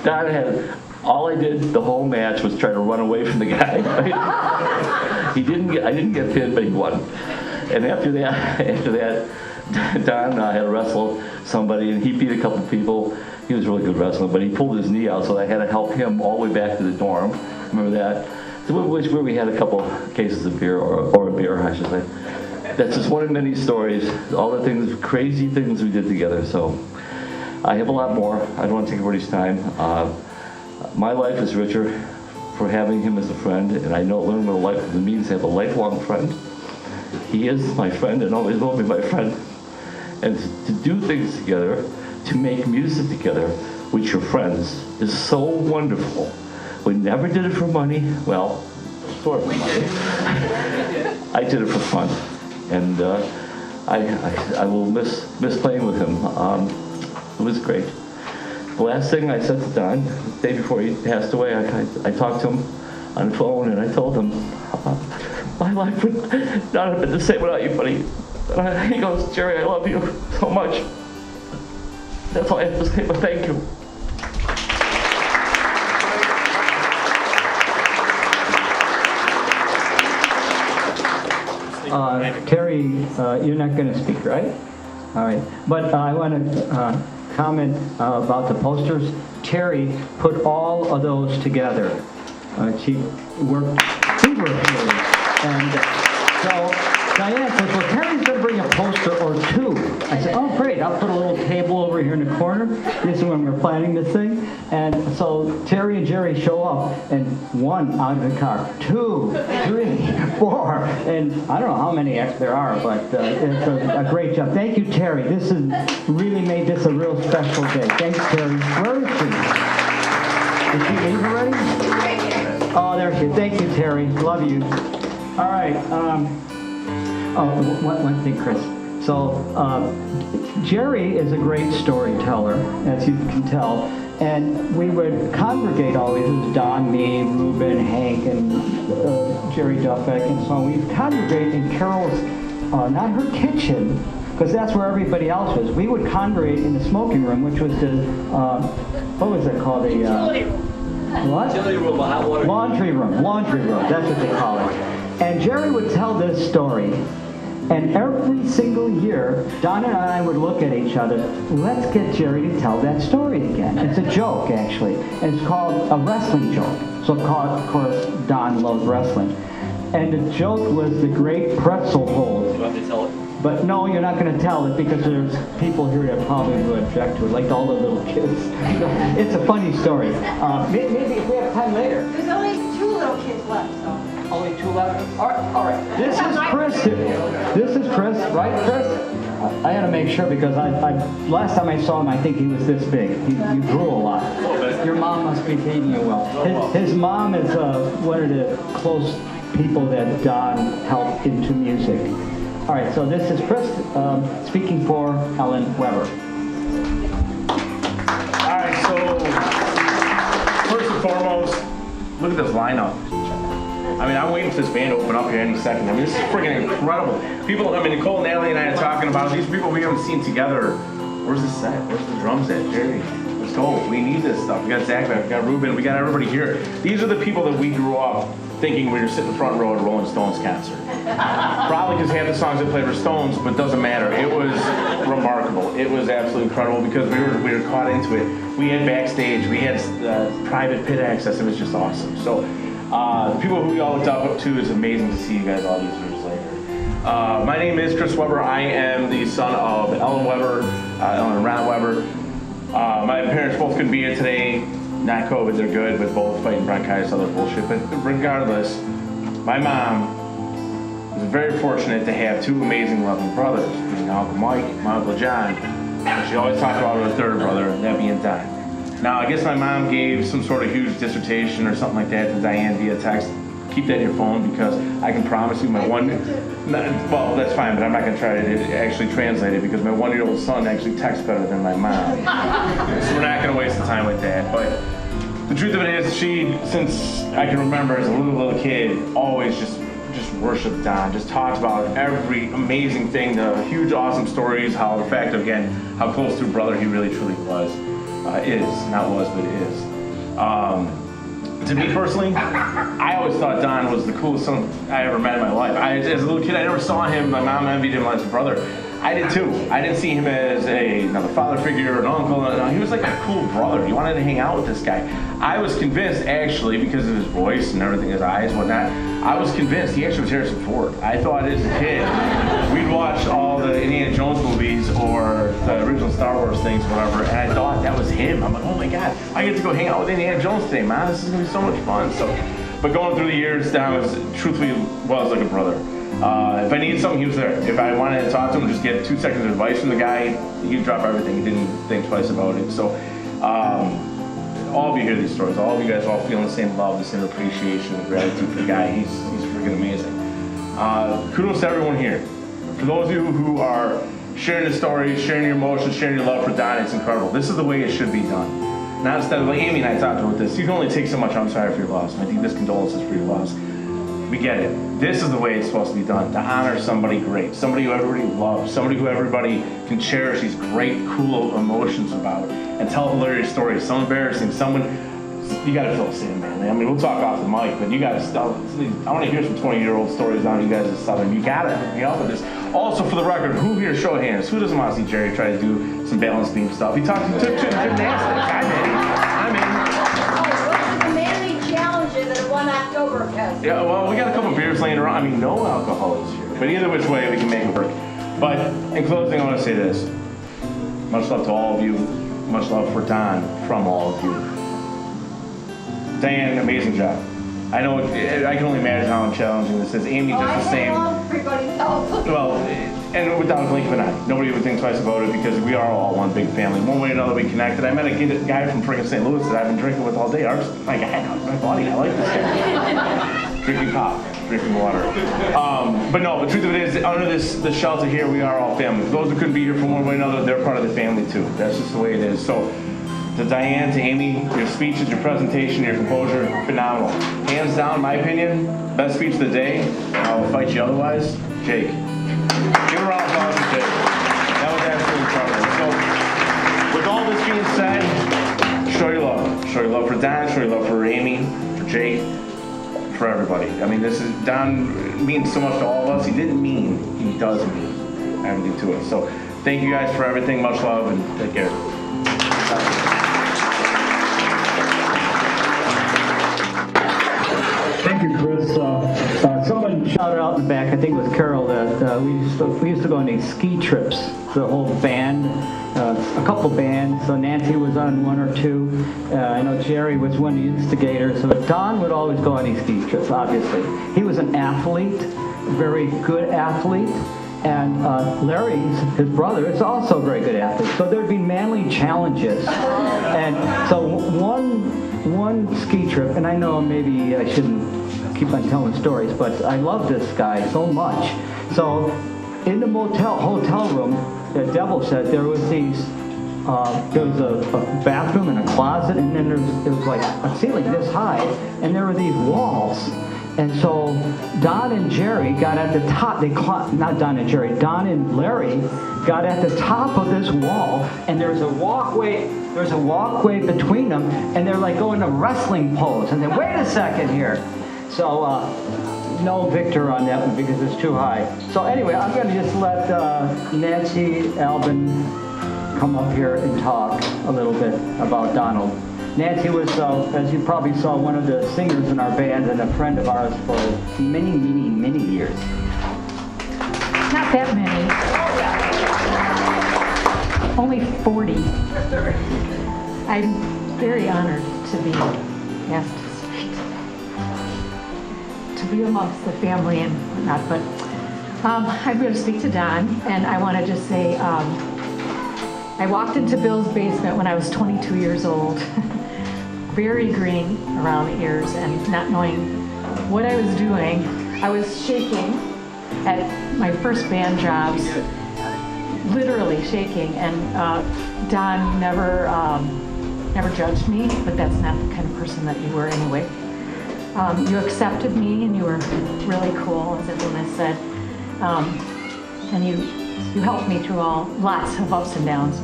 Don had, all I did the whole match was try to run away from the guy. I didn't get pinned, but he won. And after that, Don had to wrestle somebody, and he beat a couple people. He was a really good wrestler, but he pulled his knee out, so I had to help him all the way back to the dorm. Remember that? So where we had a couple cases of beer, or a beer, I should say. That's just one of many stories, all the things, crazy things we did together. So I have a lot more. I don't want to take everybody's time. My life is richer for having him as a friend, and I know learning what it means to have a lifelong friend. He is my friend and always will be my friend. And to do things together, to make music together with your friends is so wonderful. We never did it for money. Well, sort of for money. I did it for fun. And I will miss playing with him. It was great. The last thing I said to Don, the day before he passed away, I talked to him on the phone, and I told him, my life would not have been the same without you, buddy. And he goes, Jerry, I love you so much. That's all I have to say, but thank you. Terry, you're not going to speak, right? All right. But I want to comment about the posters. Terry put all of those together. She worked feverishly. And so Diane says, well, Terry's going to bring a poster or two. I said, oh, great. I'll put a little table over here in the corner. This is when we're planning this thing. And so Terry and Jerry show up, and one out of the car, 2, 3, 4, and I don't know how many there are, but it's a great job. Thank you, Terry. This has really made this a real special day. Thanks, Terry. Where is she? Did she leave already? Oh, there she is. Thank you, Terry. Love you. All right. One thing, Chris. So, Jerry is a great storyteller, as you can tell, and we would congregate always. It was Don, me, Reuben, Hank, and Jerry Duffek, and so on. We'd congregate in Carol's, not her kitchen, because that's where everybody else was. We would congregate in the smoking room, which was the, what was it called? The utility room. What? Utility room, hot water. Laundry room, that's what they call it. And Jerry would tell this story. And every single year, Don and I would look at each other, let's get Jerry to tell that story again. It's a joke, actually. And it's called a wrestling joke. So, of course, Don loves wrestling. And the joke was the great pretzel hold. Do you want me to tell it? But no, you're not going to tell it because there's people here that probably would object to it, like all the little kids. It's a funny story. Maybe if we have time later. There's only 2 little kids left, so. Only 2 left? All right. This is Chris. This is Chris, right, Chris? I had to make sure because I last time I saw him, I think he was this big. You grew a lot. Your mom must be feeding you well. His mom is one of the close people that Don helped into music. All right, so this is Chris speaking for Ellen Weber. All right, so first and foremost, look at this lineup. I mean, I'm waiting for this band to open up here any second. I mean, this is freaking incredible. People, I mean, Nicole, Natalie, and I are talking about these people we haven't seen together. Where's the set? Where's the drums at? Jerry, let's go. We need this stuff. We got Zach back, we got Ruben, we got everybody here. These are the people that we grew up thinking we were sitting in the front row at a Rolling Stones concert. Probably because half the songs they played were Stones, but doesn't matter. It was remarkable. It was absolutely incredible because we were caught into it. We had backstage, we had private pit access. It was just awesome. So The people who we all looked up to, it's amazing to see you guys all these years later. My name is Chris Weber. I am the son of Ellen Weber, Ellen and Ron Weber. My parents both couldn't be here today. Not COVID, they're good, but both fighting bronchitis, other bullshit. But regardless, my mom was very fortunate to have two amazing, loving brothers, being Uncle Mike, my Uncle John. And she always talked about her third brother, and that being Don. Now, I guess my mom gave some sort of huge dissertation or something like that to Diane via text. Keep that in your phone, because I can promise you my well, that's fine, but I'm not going to try to actually translate it, because my 1-year-old son actually texts better than my mom. So we're not going to waste the time with that. But the truth of it is, she, since I can remember as a little kid, always just worshiped Don, just talked about every amazing thing, the huge, awesome stories, how the fact, again, how close to a brother he really, truly was, not was, but is. To me personally, I always thought Don was the coolest son I ever met in my life. As a little kid, I never saw him. My mom envied him as a brother. I did too. I didn't see him as another father figure or an uncle. No, he was like a cool brother. You wanted to hang out with this guy. I was convinced, actually, because of his voice and everything, his eyes and whatnot, I was convinced he actually was Harrison Ford. I thought as a kid, we'd watch all the Indiana Jones movies or the original Star Wars things, whatever, and I thought that was him. I'm like, oh my God, I get to go hang out with Indiana Jones today, man. This is gonna be so much fun. So, but going through the years, Don was truthfully was like a brother. If I needed something, he was there. If I wanted to talk to him, just get 2 seconds of advice from the guy, he'd drop everything. He didn't think twice about it. So, all of you hear these stories. All of you guys all feeling the same love, the same appreciation, and gratitude for the guy. He's freaking amazing. Kudos to everyone here. For those of you who are sharing the stories, sharing your emotions, sharing your love for Don, it's incredible. This is the way it should be done. Not instead of like Amy and I talked about this. You can only take so much. I'm sorry for your loss. My deepest condolences for your loss. We get it. This is the way it's supposed to be done, to honor somebody great, somebody who everybody loves, somebody who everybody can cherish these great, cool emotions about, and tell hilarious stories, some embarrassing, someone, you gotta feel the same, man. I mean, we'll talk off the mic, but you gotta stop. I wanna hear some 20-year-old stories on you guys in Southern. You gotta hook me up with this. Also, for the record, who here, show of hands, who doesn't want to see Jerry try to do some balance beam stuff? He talked to gymnastics. I'm in. Yeah, well, we got a couple beers laying around. I mean, no alcohol is here. But either which way, we can make it work. But in closing, I want to say this. Much love to all of you. Much love for Don from all of you. Diane, amazing job. I know, I can only imagine how challenging this is. Amy, just the same. Well, and without a blink of an eye. Nobody would think twice about it, because we are all one big family. One way or another, we connected. I met a guy from friggin' St. Louis that I've been drinking with all day. My guy, my buddy, I like this guy. Drinking pop, drinking water. But no, the truth of it is, under the shelter here, we are all family. For those who couldn't be here from one way or another, they're part of the family too. That's just the way it is. So, to Diane, to Amy, your speeches, your presentation, your composure, phenomenal. Hands down, in my opinion, best speech of the day. I'll fight you otherwise. Jake. Give a round of applause for Jake. That was absolutely incredible. So, with all this being said, show your love. Show your love for Don, show your love for Amy, for Jake, for everybody. I mean, Don means so much to all of us. He didn't mean, he does mean everything to us. So, thank you guys for everything. Much love, and take care. Thank you, Chris. Someone shouted out in the back, I think it was Carol, that we used to go on these ski trips, the whole band, a couple bands. So Nancy was on 1 or 2. I know Jerry was one of the instigators. So Don would always go on these ski trips, obviously. He was an athlete, a very good athlete. And Larry, his brother, is also a very good athlete. So there'd be manly challenges. And so one ski trip, and I know maybe I shouldn't keep on telling stories, but I love this guy so much. So in the hotel room, the devil said there was a bathroom and a closet, and then there was like a ceiling this high, and there were these walls. And so Don and Jerry got at the top. Not Don and Jerry. Don and Larry got at the top of this wall, and there's a walkway between them, and they're like going to wrestling pose. And then wait a second here. So no victor on that one because it's too high. So anyway, I'm going to just let Nancy Albin come up here and talk a little bit about Donald. Nancy was, as you probably saw, one of the singers in our band and a friend of ours for many, many, many years. Not that many. Only 40. I'm very honored to be asked to speak today, to be amongst the family and whatnot. But I'm going to speak to Don, and I want to just say I walked into Bill's basement when I was 22 years old, very green around the ears and not knowing what I was doing. I was shaking at my first band jobs, literally shaking, and Don never judged me, but that's not the kind of person that you were anyway. You accepted me, and you were really cool, as everyone has said, and you helped me through lots of ups and downs.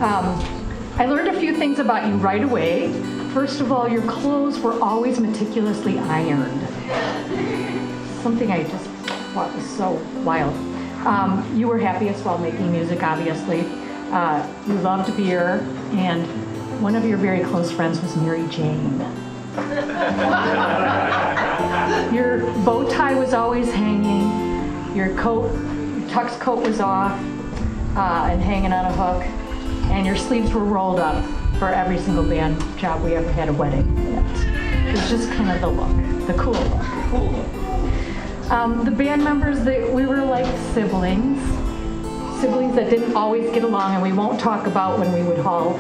I learned a few things about you right away. First of all, your clothes were always meticulously ironed. Something I just thought was so wild. You were happiest while making music, obviously. You loved beer, and one of your very close friends was Mary Jane. Your bow tie was always hanging. Your tux coat was off and hanging on a hook, and your sleeves were rolled up for every single band job we ever had a wedding at. It was just kind of the look, the cool look. The band members, we were like siblings that didn't always get along, and we won't talk about when we would haul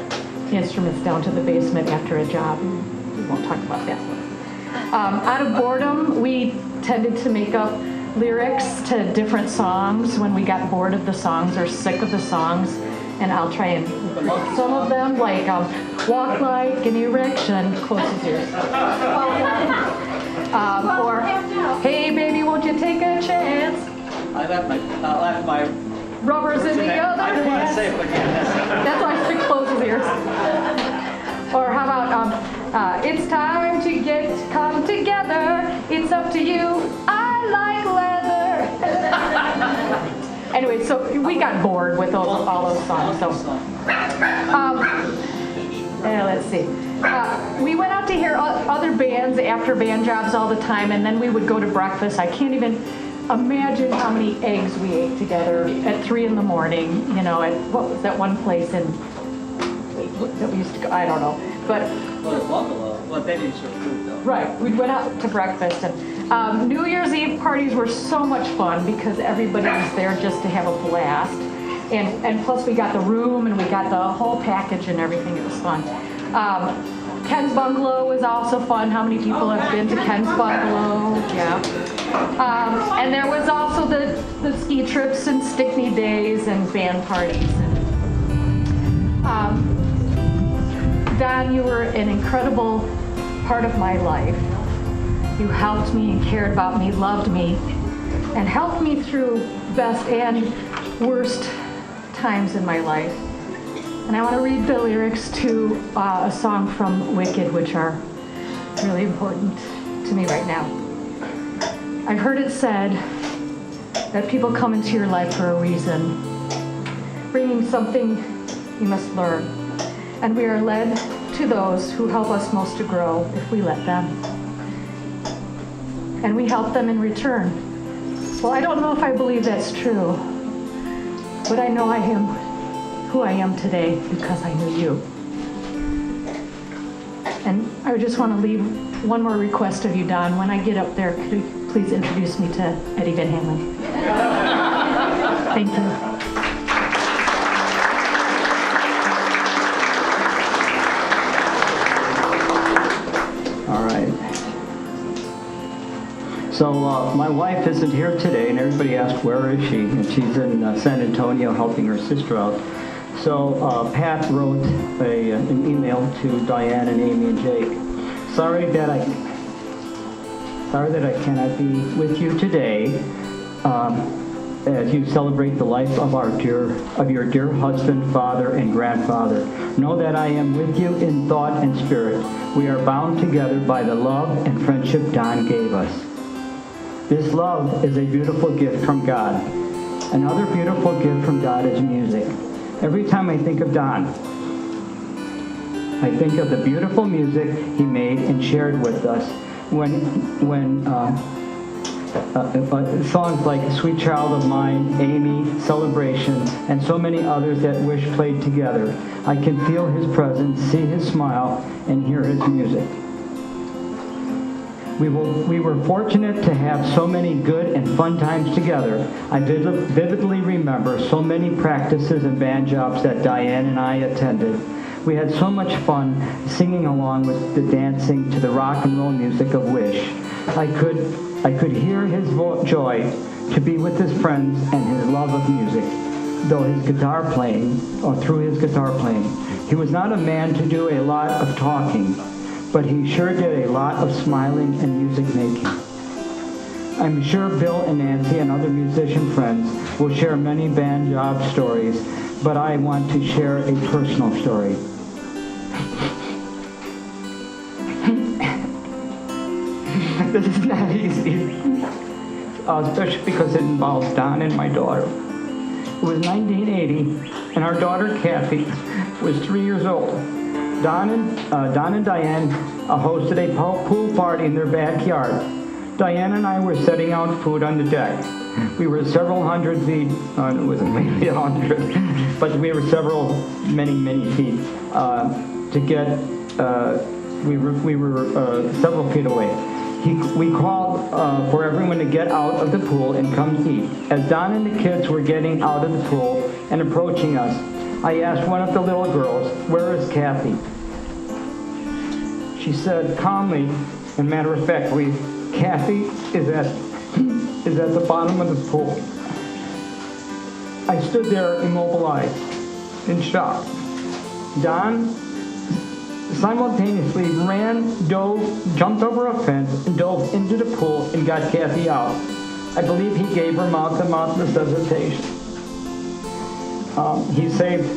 instruments down to the basement after a job. We won't talk about that. Out of boredom, we tended to make up lyrics to different songs when we got bored of the songs or sick of the songs, and I'll try and repeat some of them, like Walk Like an Erection, close as yours. Or Hey Baby, won't you take a chance? I left my Rubbers in the other I didn't want to hands. say it, but yeah, That's why I stick close as ears. Or how about it's time to come together. It's up to you. I like leather. Anyway, so we got bored with all those songs. So, let's see. We went out to hear other bands after band jobs all the time, and then we would go to breakfast. I can't even imagine how many eggs we ate together at 3 in the morning. You know, at what was that one place that we used to go? I don't know, but. Well, they didn't serve food though. Right, we went out to breakfast, and New Year's Eve parties were so much fun because everybody was there just to have a blast, and plus we got the room and we got the whole package and everything. It was fun. Ken's Bungalow was also fun. How many people have been to Ken's Bungalow? Yeah. And there was also the ski trips and Stickney days and band parties. Don, you were an incredible part of my life. You helped me and cared about me, loved me, and helped me through best and worst times in my life. And I want to read the lyrics to a song from Wicked, which are really important to me right now. I've heard it said that people come into your life for a reason, bringing something you must learn. And we are led to those who help us most to grow if we let them. And we help them in return. Well, I don't know if I believe that's true, but I know I am who I am today because I knew you. And I just want to leave one more request of you, Don. When I get up there, could you please introduce me to Eddie Van Halen? Thank you. So my wife isn't here today, and everybody asked, where is she? And she's in San Antonio helping her sister out. So Pat wrote an email to Diane and Amy and Jake. Sorry that I cannot be with you today as you celebrate the life of your dear husband, father, and grandfather. Know that I am with you in thought and spirit. We are bound together by the love and friendship Don gave us. This love is a beautiful gift from God. Another beautiful gift from God is music. Every time I think of Don, I think of the beautiful music he made and shared with us when songs like Sweet Child of Mine, Amy, Celebration, and so many others that Wish played together. I can feel his presence, see his smile, and hear his music. We were fortunate to have so many good and fun times together. I vividly remember so many practices and band jobs that Diane and I attended. We had so much fun singing along with the dancing to the rock and roll music of Wish. I could hear his joy to be with his friends and his love of music, through his guitar playing. He was not a man to do a lot of talking, but he sure did a lot of smiling and music making. I'm sure Bill and Nancy and other musician friends will share many band job stories, but I want to share a personal story. This is not easy, especially because it involves Don and my daughter. It was 1980, and our daughter Kathy was 3 years old. Don and Diane hosted a pool party in their backyard. Diane and I were setting out food on the deck. We were several hundred feet, it wasn't maybe 100, but we were many feet to get, we were several feet away. We called for everyone to get out of the pool and come eat. As Don and the kids were getting out of the pool and approaching us, I asked one of the little girls, "Where is Kathy?" She said calmly and matter-of-factly, "Kathy is at the bottom of the pool." I stood there immobilized, in shock. Don simultaneously ran, jumped over a fence, and dove into the pool and got Kathy out. I believe he gave her mouth-to-mouth resuscitation. He saved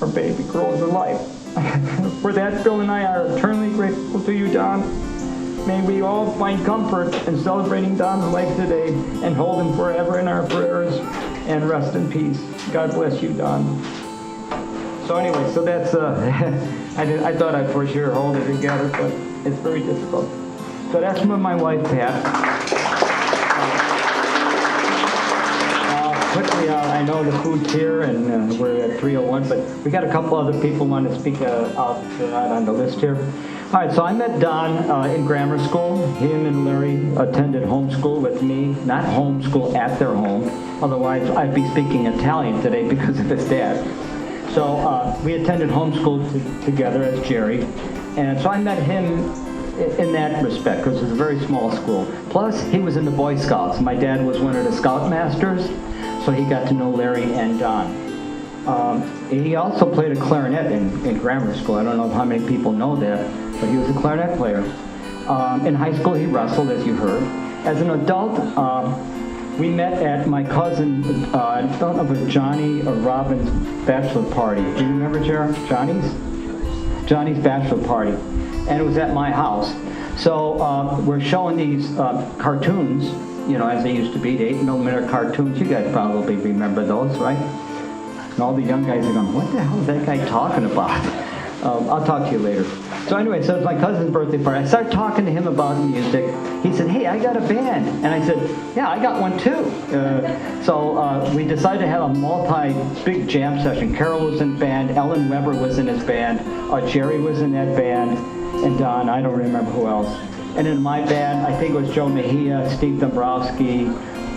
our baby girl's life. For that, Bill and I are eternally grateful to you, Don. May we all find comfort in celebrating Don's life today and hold him forever in our prayers, and rest in peace. God bless you, Don. So anyway, so that's, I thought I'd for sure hold it together, but it's very difficult. So that's with my wife, Pat. Quickly, I know the food's here, and we're at 3:01, but we got a couple other people want to speak out on the list here. All right, so I met Don in grammar school. Him and Larry attended homeschool with me, not homeschool at their home. Otherwise, I'd be speaking Italian today because of his dad. So we attended homeschool together as Jerry. And so I met him in that respect because it was a very small school. Plus, he was in the Boy Scouts. My dad was one of the Scoutmasters, so he got to know Larry and Don. He also played a clarinet in grammar school. I don't know how many people know that, but he was a clarinet player. In high school, he wrestled, as you heard. As an adult, we met at my cousin, I don't know if it was Johnny or Robin's bachelor party. Do you remember, Jared? Johnny's bachelor party. And it was at my house. So we're showing these cartoons, as they used to be, the 8mm cartoons. You guys probably remember those, right? And all the young guys are going, what the hell is that guy talking about? I'll talk to you later. So anyway, so it's my cousin's birthday party. I started talking to him about music. He said, hey, I got a band. And I said, yeah, I got one too. So we decided to have a big jam session. Carol was in band, Ellen Weber was in his band, Jerry was in that band, and Don, I don't remember who else. And in my band, I think it was Joe Mejia, Steve Dombrowski,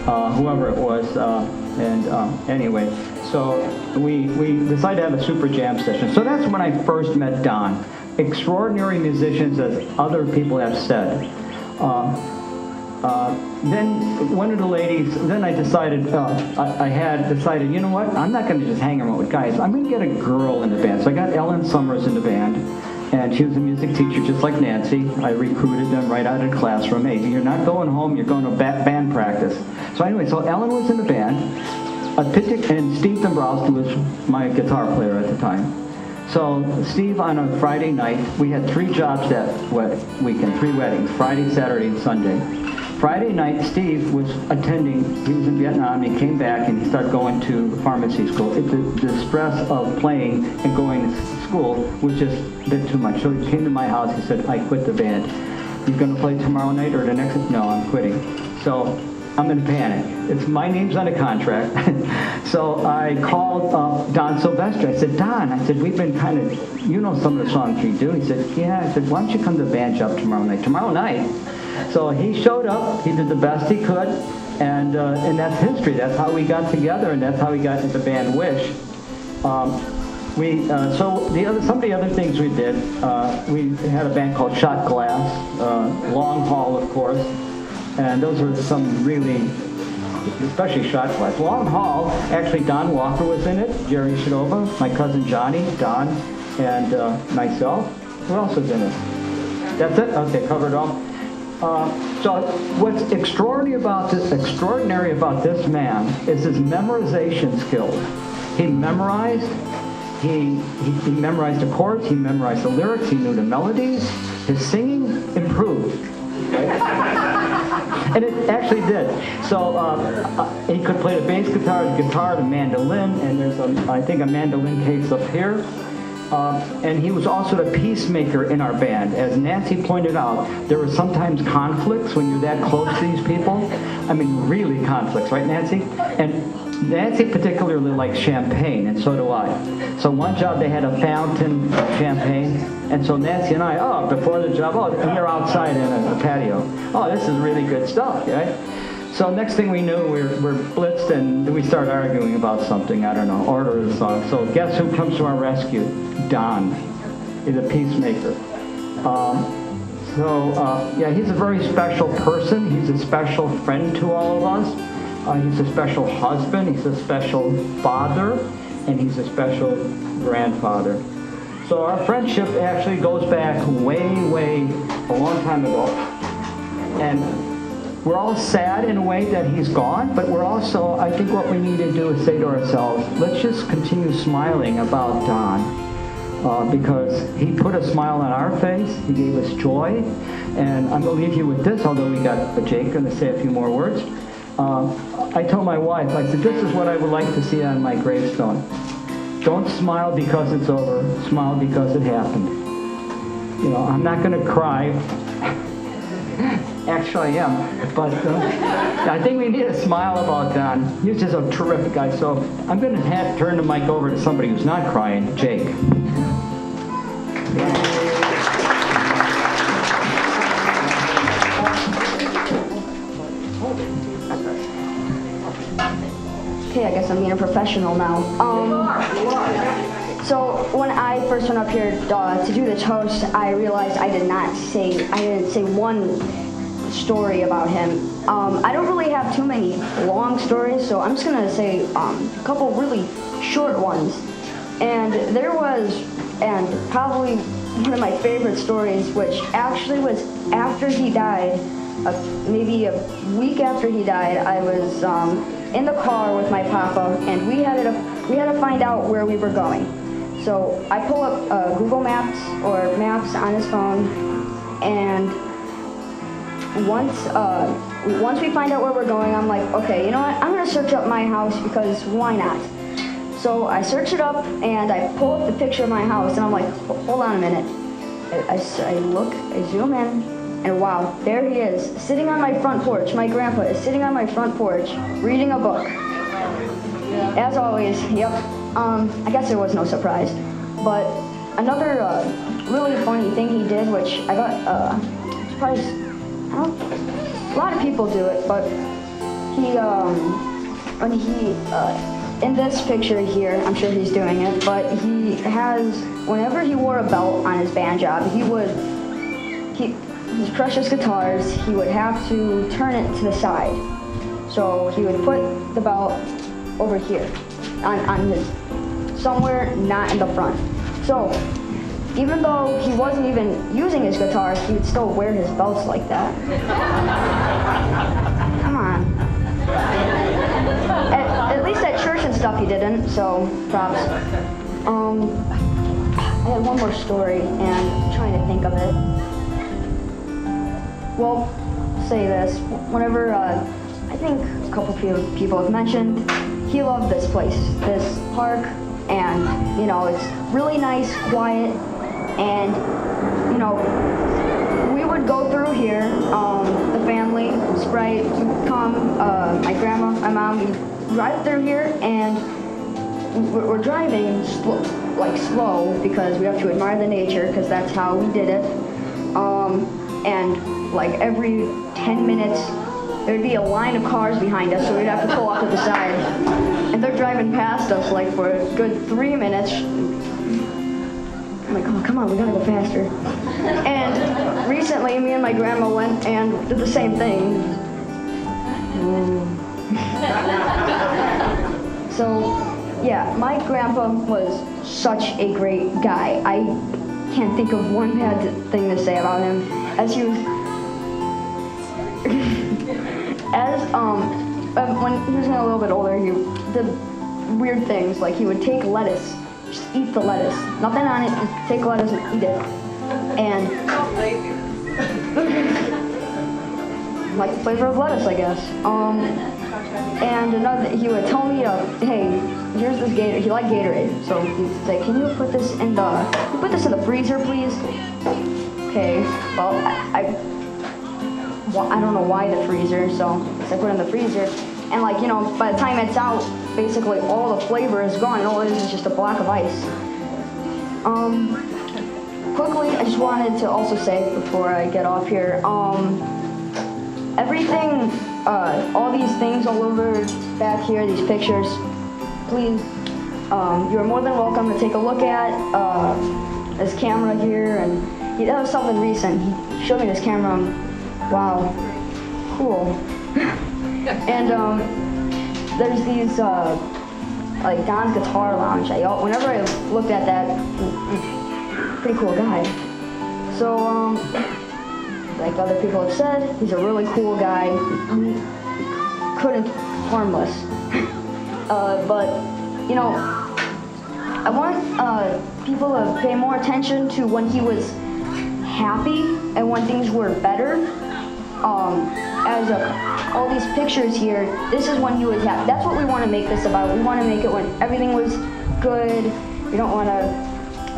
whoever it was. Anyway, so we decided to have a super jam session. So that's when I first met Don. Extraordinary musicians, as other people have said. Then one of the ladies, then I decided, I had decided, you know what, I'm not going to just hang around with guys. I'm going to get a girl in the band. So I got Ellen Summers in the band, and she was a music teacher just like Nancy. I recruited them right out of the classroom. Hey, you're not going home, you're going to band practice. So anyway, so Ellen was in the band, and Steve Dombrowski was my guitar player at the time. So Steve, on a Friday night, we had 3 jobs that weekend, 3 weddings, Friday, Saturday, and Sunday. Friday night, Steve was attending, he was in Vietnam, he came back and he started going to pharmacy school. The stress of playing and going to school was just a bit too much. So he came to my house, he said, I quit the band. You gonna play tomorrow night or the next? No, I'm quitting. So I'm in panic. My name's on a contract. So I called Don Sylvester. I said, Don, I said, we've been kind of, you know some of the songs we do. He said, yeah. I said, why don't you come to the band shop tomorrow night? Tomorrow night? So he showed up. He did the best he could. And that's history. That's how we got together, and that's how we got into the band Wish. Some of the other things we did, we had a band called Shot Glass, Long Haul, of course. And those were some really, especially Shot Glass. Long Haul, actually Don Walker was in it, Jerry Shadova, my cousin Johnny, Don, and myself. Who else was in it? That's it? Okay, covered all. So what's extraordinary about this man is his memorization skills. He memorized the chords, he memorized the lyrics, he knew the melodies. His singing improved. And it actually did. So he could play the bass guitar, the guitar, the mandolin, and there's I think a mandolin case up here. And he was also the peacemaker in our band. As Nancy pointed out, there were sometimes conflicts when you're that close to these people. I mean, really conflicts, right, Nancy? And Nancy particularly likes champagne, and so do I. So one job they had a fountain of champagne, and so Nancy and I, before the job, and you're outside in a patio. Oh, this is really good stuff, right? So next thing we knew, we're blitzed, and we started arguing about something, I don't know, order of the song. So guess who comes to our rescue? Don. He's a peacemaker. He's a very special person. He's a special friend to all of us. He's a special husband. He's a special father. And he's a special grandfather. So our friendship actually goes back way, way a long time ago. And we're all sad in a way that he's gone, but we're also, I think what we need to do is say to ourselves, let's just continue smiling about Don. Because he put a smile on our face, he gave us joy, and I'm going to leave you with this, although we got Jake going to say a few more words. I told my wife, I said, this is what I would like to see on my gravestone. Don't smile because it's over, smile because it happened. You know, I'm not going to cry. Actually, I am. But I think we need a smile about Don. He's just a terrific guy. So I'm going to have to turn the mic over to somebody who's not crying, Jake. Okay, I guess I'm being a professional now. So when I first went up here to do the toast, I realized I didn't say one story about him. I don't really have too many long stories, so I'm just gonna say a couple really short ones. And probably one of my favorite stories, which actually was after he died, maybe a week after he died, I was in the car with my papa, and we had to find out where we were going. So I pull up Google Maps or Maps on his phone, and once we find out where we're going, I'm like, okay, you know what? I'm gonna search up my house because why not? So I search it up and I pull up the picture of my house, and I'm like, hold on a minute. I look, I zoom in, and wow, there he is, sitting on my front porch. My grandpa is sitting on my front porch, reading a book. As always, yep. I guess there was no surprise. But another really funny thing he did, which I got surprised. A lot of people do it, but in this picture here, I'm sure he's doing it, but whenever he wore a belt on his band job, his precious guitars, he would have to turn it to the side. So he would put the belt over here, on his, somewhere not in the front. So even though he wasn't even using his guitar, he would still wear his belts like that. Come on. At least at church and stuff he didn't, so props. I had one more story, and I'm trying to think of it. Well, say this. Whenever I think a couple people have mentioned, he loved this place, this park, and you know it's really nice, quiet, and you know we would go through here. The family, Sprite, would come. My grandma, my mom, we drive through here, and we're driving slow because we have to admire the nature because that's how we did it. And like every 10 minutes there'd be a line of cars behind us, so we'd have to pull off to the side. And they're driving past us like for a good 3 minutes. I'm like, oh, come on, we gotta go faster. And recently, me and my grandma went and did the same thing. So, yeah, my grandpa was such a great guy. I can't think of one bad thing to say about him. As he was, when he was getting a little bit older, he did weird things, like he would take lettuce, just eat the lettuce, nothing on it, just take lettuce and eat it. And like the flavor of lettuce, I guess. And another, he would tell me, hey, here's this Gatorade. He liked Gatorade, so he'd say, can you put this in the freezer, please? Okay. Well, I don't know why the freezer, so I put it in the freezer, and like, you know, by the time it's out, basically all the flavor is gone, and all it is just a block of ice. Quickly, I just wanted to also say before I get off here, everything, all these things all over back here, these pictures, please, you're more than welcome to take a look at this camera here, and that was something recent. He showed me this camera. Wow, cool. And there's these like Don's Guitar Lounge. Whenever I looked at that, pretty cool guy. So like other people have said, he's a really cool guy. Couldn't harmless. But you know, I want people to pay more attention to when he was happy and when things were better. All these pictures here, this is when he was happy. That's what we want to make this about. We want to make it when everything was good. We don't want to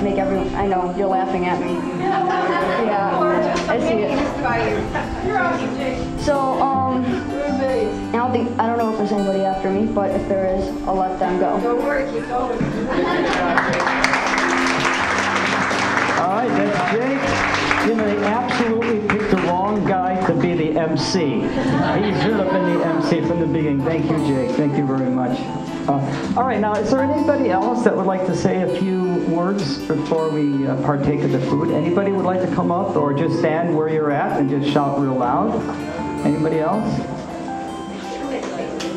make everyone, I know, you're laughing at me. Yeah, I see it. So, I don't know if there's anybody after me, but if there is, I'll let them go. Don't worry, keep going. All right, that's Jake. You know, they absolutely picked the wrong guy to be the MC. He should have been the MC from the beginning. Thank you, Jake. Thank you very much. All right, now, is there anybody else that would like to say a few words before we partake of the food? Anybody would like to come up or just stand where you're at and just shout real loud? Anybody else?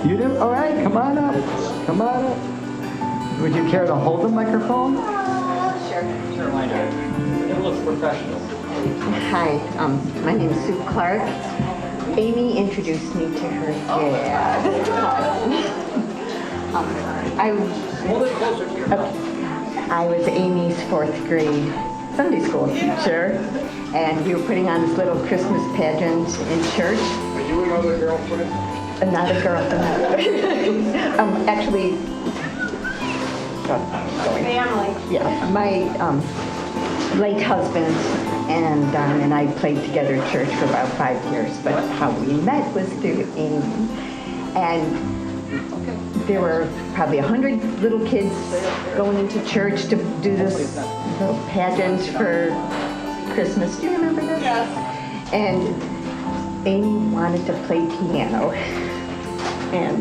You do? All right, come on up. Come on up. Would you care to hold the microphone? Sure, why not? It looks professional. Hi, my name is Sue Clark. Amy introduced me to her dad. I was Amy's 4th grade Sunday school teacher, and we were putting on this little Christmas pageant in church. Are you another girlfriend? Not a girlfriend. Actually, Family. yeah, my late husband and Don and I played together at church for about 5 years, but how we met was through Amy. And there were probably 100 little kids going into church to do this little pageant for Christmas. Do you remember this? Yes. And Amy wanted to play piano, and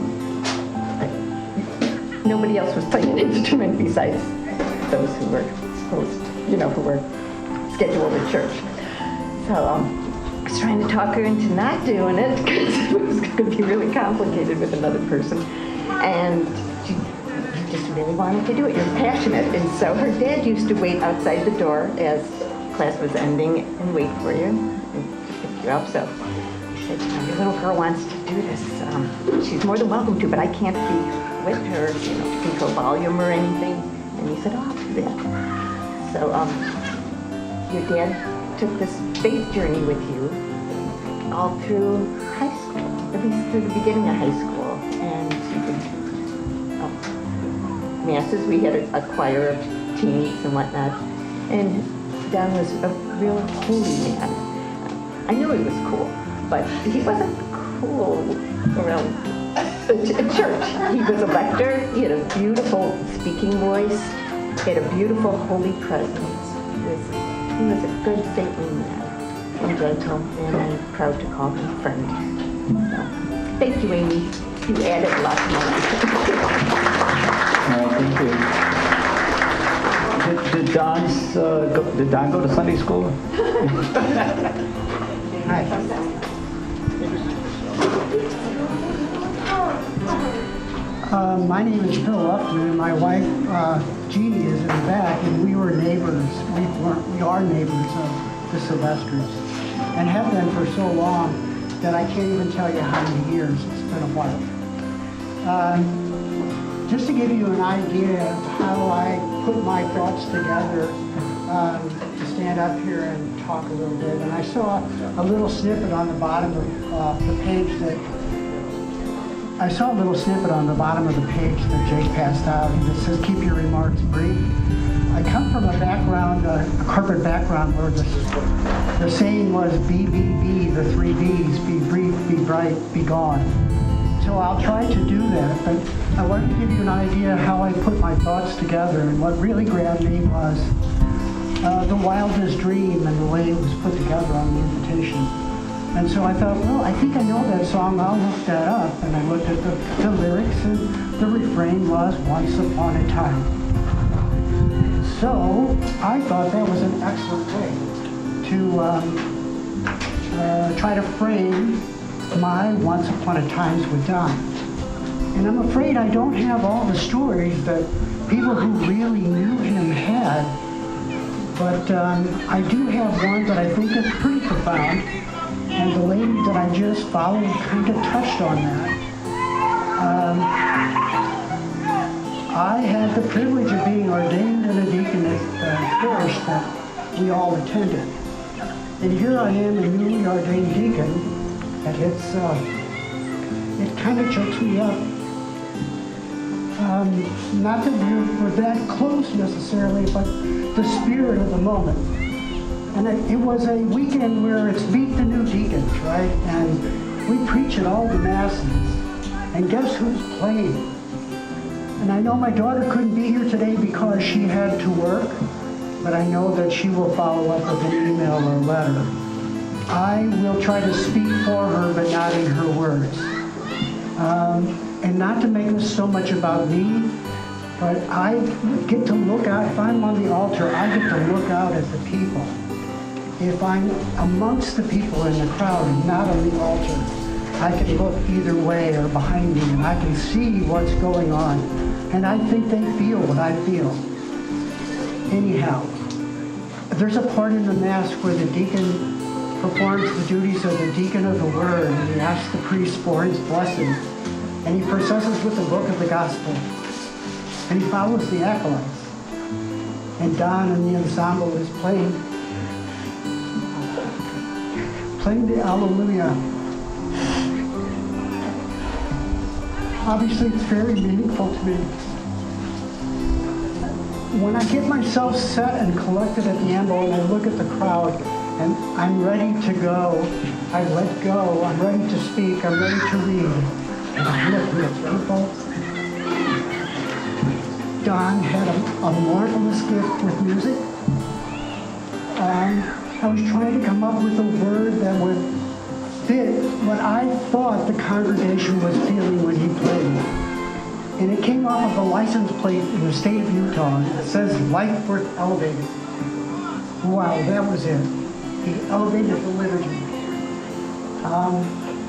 nobody else was playing an instrument besides those who were supposed, who were scheduled at church. So I was trying to talk her into not doing it because it was going to be really complicated with another person. And she just really wanted to do it. You're passionate. And so her dad used to wait outside the door as class was ending and wait for you and pick you up. So he said, your little girl wants to do this. She's more than welcome to, but I can't be with her, to control volume or anything. And he said, oh, I'll do that. So your dad took this faith journey with you, all through high school, at least through the beginning of high school. And masses, we had a choir of teens and whatnot. And Don was a real holy man. I knew he was cool, but he wasn't cool around a church. He was a lector. He had a beautiful speaking voice. He had a beautiful holy presence. He was a good, saintly man and gentle, and I'm proud to call him friend. So, thank you, Amy. You added a lot more. Thank you. Did Don go to Sunday school? Hi. My name is Phil Upton, and my wife Jeannie is in the back, and we were neighbors. We are neighbors of the Sylvesters, and have been for so long that I can't even tell you how many years. It's been a while. Just to give you an idea of how I put my thoughts together to stand up here and talk a little bit, and I saw a little snippet on the bottom of the page that Jake passed out, and it says, "Keep your remarks brief." I come from a background, a corporate background, where the saying was, "Be, the 3 B's, be brief, be bright, be gone." So I'll try to do that, but I wanted to give you an idea how I put my thoughts together, and what really grabbed me was the wildest dream and the way it was put together on the invitation. And so I thought, well, I think I know that song, I'll look that up. And I looked at the lyrics, and the refrain was, "Once upon a time." So I thought that was an excellent way to try to frame my once upon a times with Don. And I'm afraid I don't have all the stories that people who really knew him had, but I do have one that I think is pretty profound. And the lady that I just followed kind of touched on that. I had the privilege of being ordained in a deaconess parish that we all attended. And here I am, a newly ordained deacon, and it kind of chokes me up. Not that we're that close necessarily, but the spirit of the moment. And it was a weekend where it's Meet the New Deacons, right? And we preach at all the masses. And guess who's playing? And I know my daughter couldn't be here today because she had to work, but I know that she will follow up with an email or letter. I will try to speak for her, but not in her words. And not to make this so much about me, but I get to look out, if I'm on the altar, I get to look out at the people. If I'm amongst the people in the crowd and not on the altar, I can look either way or behind me, and I can see what's going on. And I think they feel what I feel. Anyhow, there's a part in the Mass where the deacon performs the duties of the deacon of the Word, and he asks the priest for his blessing. And he processes with the book of the Gospel. And he follows the acolytes. And Don and the ensemble is playing the Alleluia. Obviously, it's very meaningful to me. When I get myself set and collected at the ambo and I look at the crowd and I'm ready to go, I let go, I'm ready to speak, I'm ready to read. And I look at people. Don had a marvelous gift with music. I was trying to come up with a word that would fit what I thought the congregation was feeling when he played. And it came off of a license plate in the state of Utah. It says, "Life Worth Elevating." Wow, that was it. He elevated the liturgy.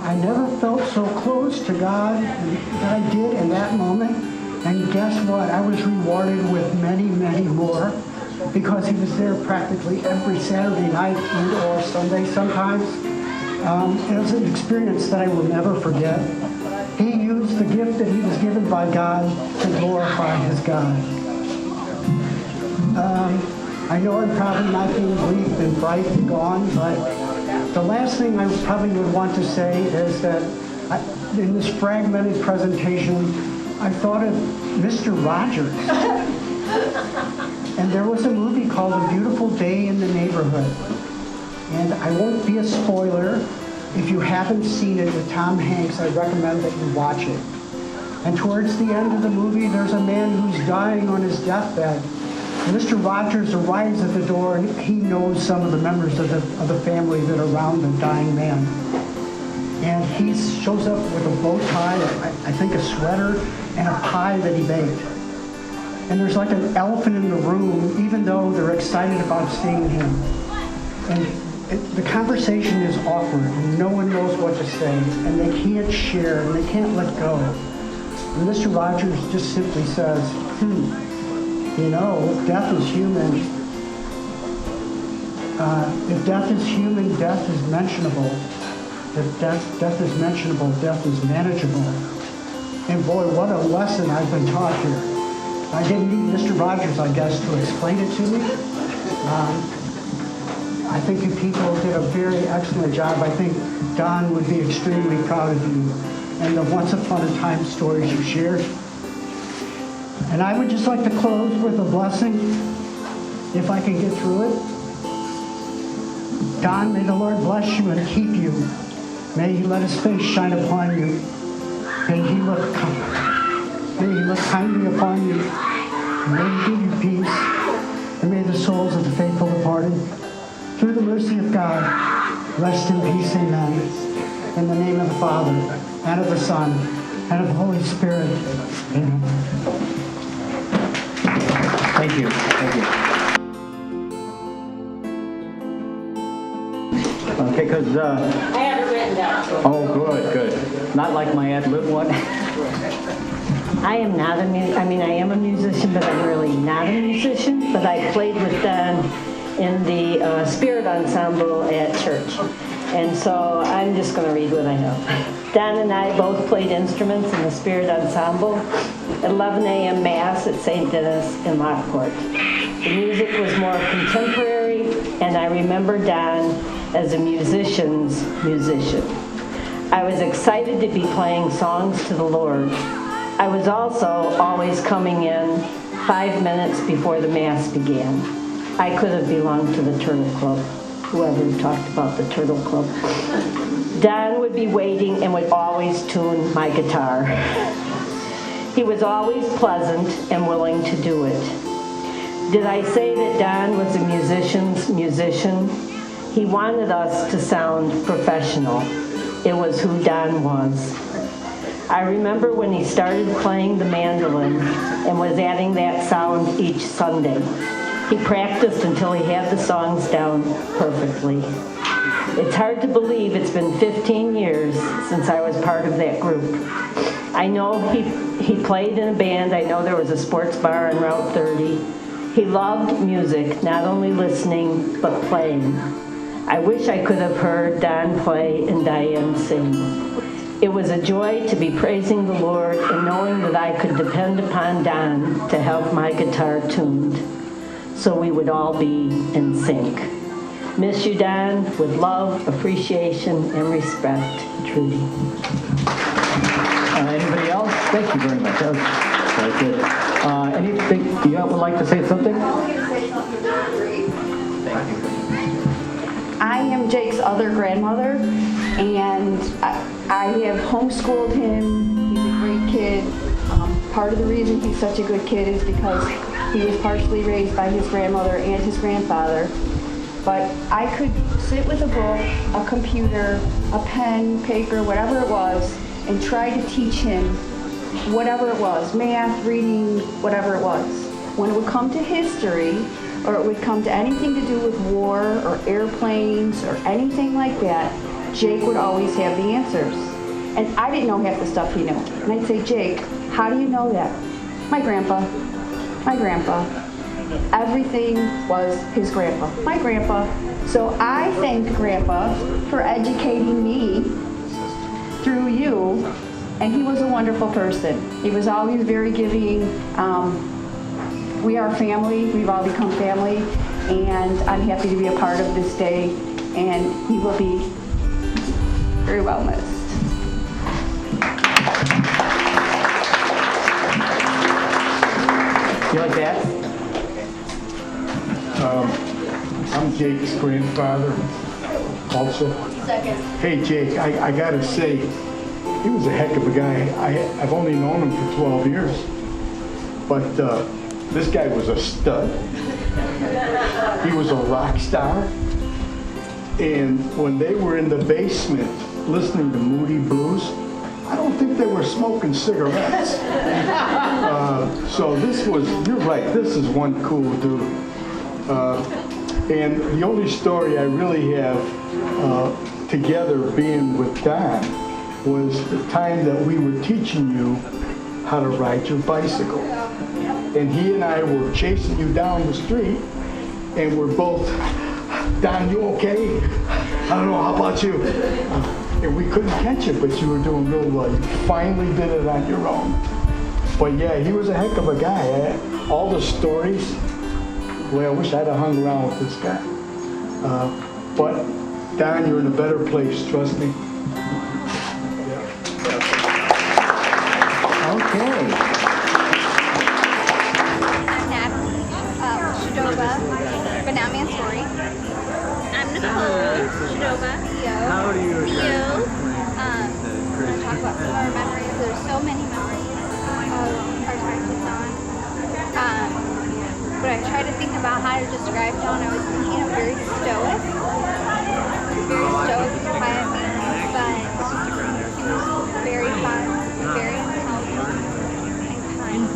I never felt so close to God that I did in that moment. And guess what? I was rewarded with many, many more, because he was there practically every Saturday night or Sunday sometimes. It was an experience that I will never forget. He used the gift that he was given by God to glorify his God. I know I'm probably not being brief and bright and gone, but The last thing I probably would want to say is that in this fragmented presentation, I thought of Mr. Rogers. And there was a movie called A Beautiful Day in the Neighborhood. And I won't be a spoiler. If you haven't seen it with Tom Hanks, I recommend that you watch it. And towards the end of the movie, there's a man who's dying on his deathbed. Mr. Rogers arrives at the door, and he knows some of the members of the family that are around the dying man. And he shows up with a bow tie, I think a sweater, and a pie that he baked. And there's like an elephant in the room, even though they're excited about seeing him. And the conversation is awkward, and no one knows what to say, and they can't share, and they can't let go. And Mr. Rogers just simply says, you know, if death is human, death is mentionable. If death is mentionable, death is manageable. And boy, what a lesson I've been taught here. I didn't need Mr. Rogers, I guess, to explain it to me. I think you people did a very excellent job. I think Don would be extremely proud of you and the once upon a time stories you shared. And I would just like to close with a blessing, if I can get through it. Don, may the Lord bless you and keep you. May he let his face shine upon you. May he look kindly upon you. May he give you peace. And may the souls of the faithful departed, through the mercy of God, rest in peace. Amen. In the name of the Father, and of the Son, and of the Holy Spirit. Amen. Thank you. Thank you. Okay, because I have it written down. oh, good. Not like my ad lib one. I am not a I am a musician, but I'm really not a musician. But I played with Don in the Spirit Ensemble at church. And so I'm just going to read what I have. Don and I both played instruments in the Spirit Ensemble at 11 a.m. Mass at St. Denis in Lockport. The music was more contemporary, and I remember Don as a musician's musician. I was excited to be playing songs to the Lord. I was also always coming in 5 minutes before the Mass began. I could have belonged to the Turtle Club, whoever talked about the Turtle Club. Don would be waiting and would always tune my guitar. He was always pleasant and willing to do it. Did I say that Don was a musician's musician? He wanted us to sound professional. It was who Don was. I remember when he started playing the mandolin and was adding that sound each Sunday. He practiced until he had the songs down perfectly. It's hard to believe it's been 15 years since I was part of that group. I know he played in a band. I know there was a sports bar on Route 30. He loved music, not only listening, but playing. I wish I could have heard Don play and Diane sing. It was a joy to be praising the Lord and knowing that I could depend upon Don to have my guitar tuned, so we would all be in sync. Miss you, Don, with love, appreciation, and respect, Trudy. Anybody else? Thank you very much. That was very good. Anything you would like to say something? Thank you. I am Jake's other grandmother, and I have homeschooled him. He's a great kid. Part of the reason he's such a good kid is because he was partially raised by his grandmother and his grandfather. But I could sit with a book, a computer, a pen, paper, whatever it was, and try to teach him whatever it was, math, reading, whatever it was. When it would come to history, or it would come to anything to do with war or airplanes or anything like that, Jake would always have the answers. And I didn't know half the stuff he knew. And I'd say, Jake, how do you know that? My grandpa. Everything was his grandpa, my grandpa. So I thanked Grandpa for educating me through you, and he was a wonderful person. He was always very giving. We are family, we've all become family, and I'm happy to be a part of this day. and he will be very well missed. You like that? I'm Jake's grandfather, also. Second. Hey, Jake, I gotta say, he was a heck of a guy. I've only known him for 12 years, but this guy was a stud. He was a rock star, and when they were in the basement listening to Moody Blues, I don't think they were smoking cigarettes. So this was, you're right, this is one cool dude. And the only story I really have together being with Don was the time that we were teaching you how to ride your bicycle. And he and I were chasing you down the street, and we're both, Don, you okay? I don't know, how about you? And we couldn't catch it, but you were doing real well. You finally did it on your own. But yeah, he was a heck of a guy. All the stories, well, I wish I'd have hung around with this guy. But Don, you're in a better place, trust me. Okay. I'm Natalie Shadova, but now Mansouri. I'm Nicole Shadova. How old are you? I'm going to talk about some of our memories. There's so many memories of our time with Don. But I tried to think about how to describe Don. I was thinking of very stoic. Very stoic and quiet man, but he was very fun, very intelligent, and kind.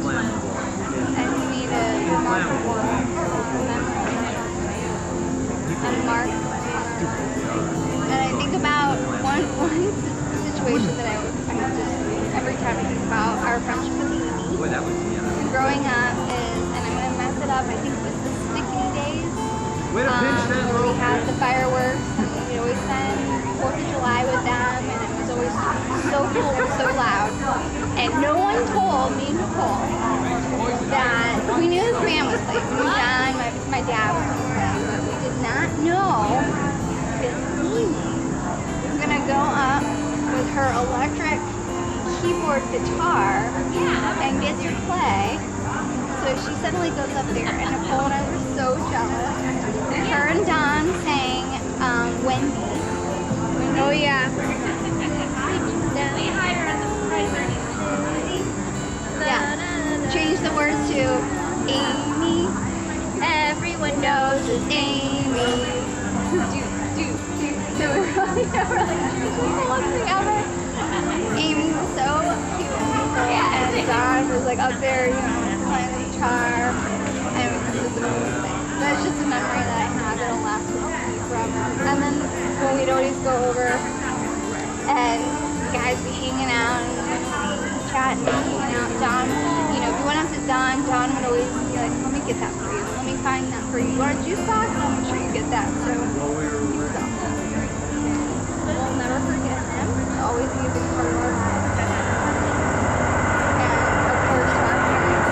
And he made a remarkable memory and mark. And I think about one situation that I just, every time I think about our friendship with Amy. Growing up is, and I'm going to mess it up, I think it was the Stickney days. Where we had the fireworks, and we'd always spend 4th of July with them, and it was always so cool and so loud. And no one told me, Nicole, that we knew this band was playing. We knew John, my dad was playing, but we did not know that Amy was going to go up with her electric keyboard guitar and get to play. So she suddenly goes up there, and Nicole and I were so jealous. Her and Don sang Wendy. Oh yeah. Yeah. Change the words to Amy. Everyone knows it's Amy. So we were like, the coolest thing ever. Amy was so cute and Don was like up there, playing the guitar, and it was amazing. That's just a memory that I have that'll last with me forever. And then when we'd always go over, and guys be hanging out and chatting, hanging out, Don, if we went up to Don would always be like, let me get that for you, let me find that for you. You want a juice box? I'll make sure you get that. So he was awesome. We'll never forget him. He'll always be a big part of our lives. And of course, our parents.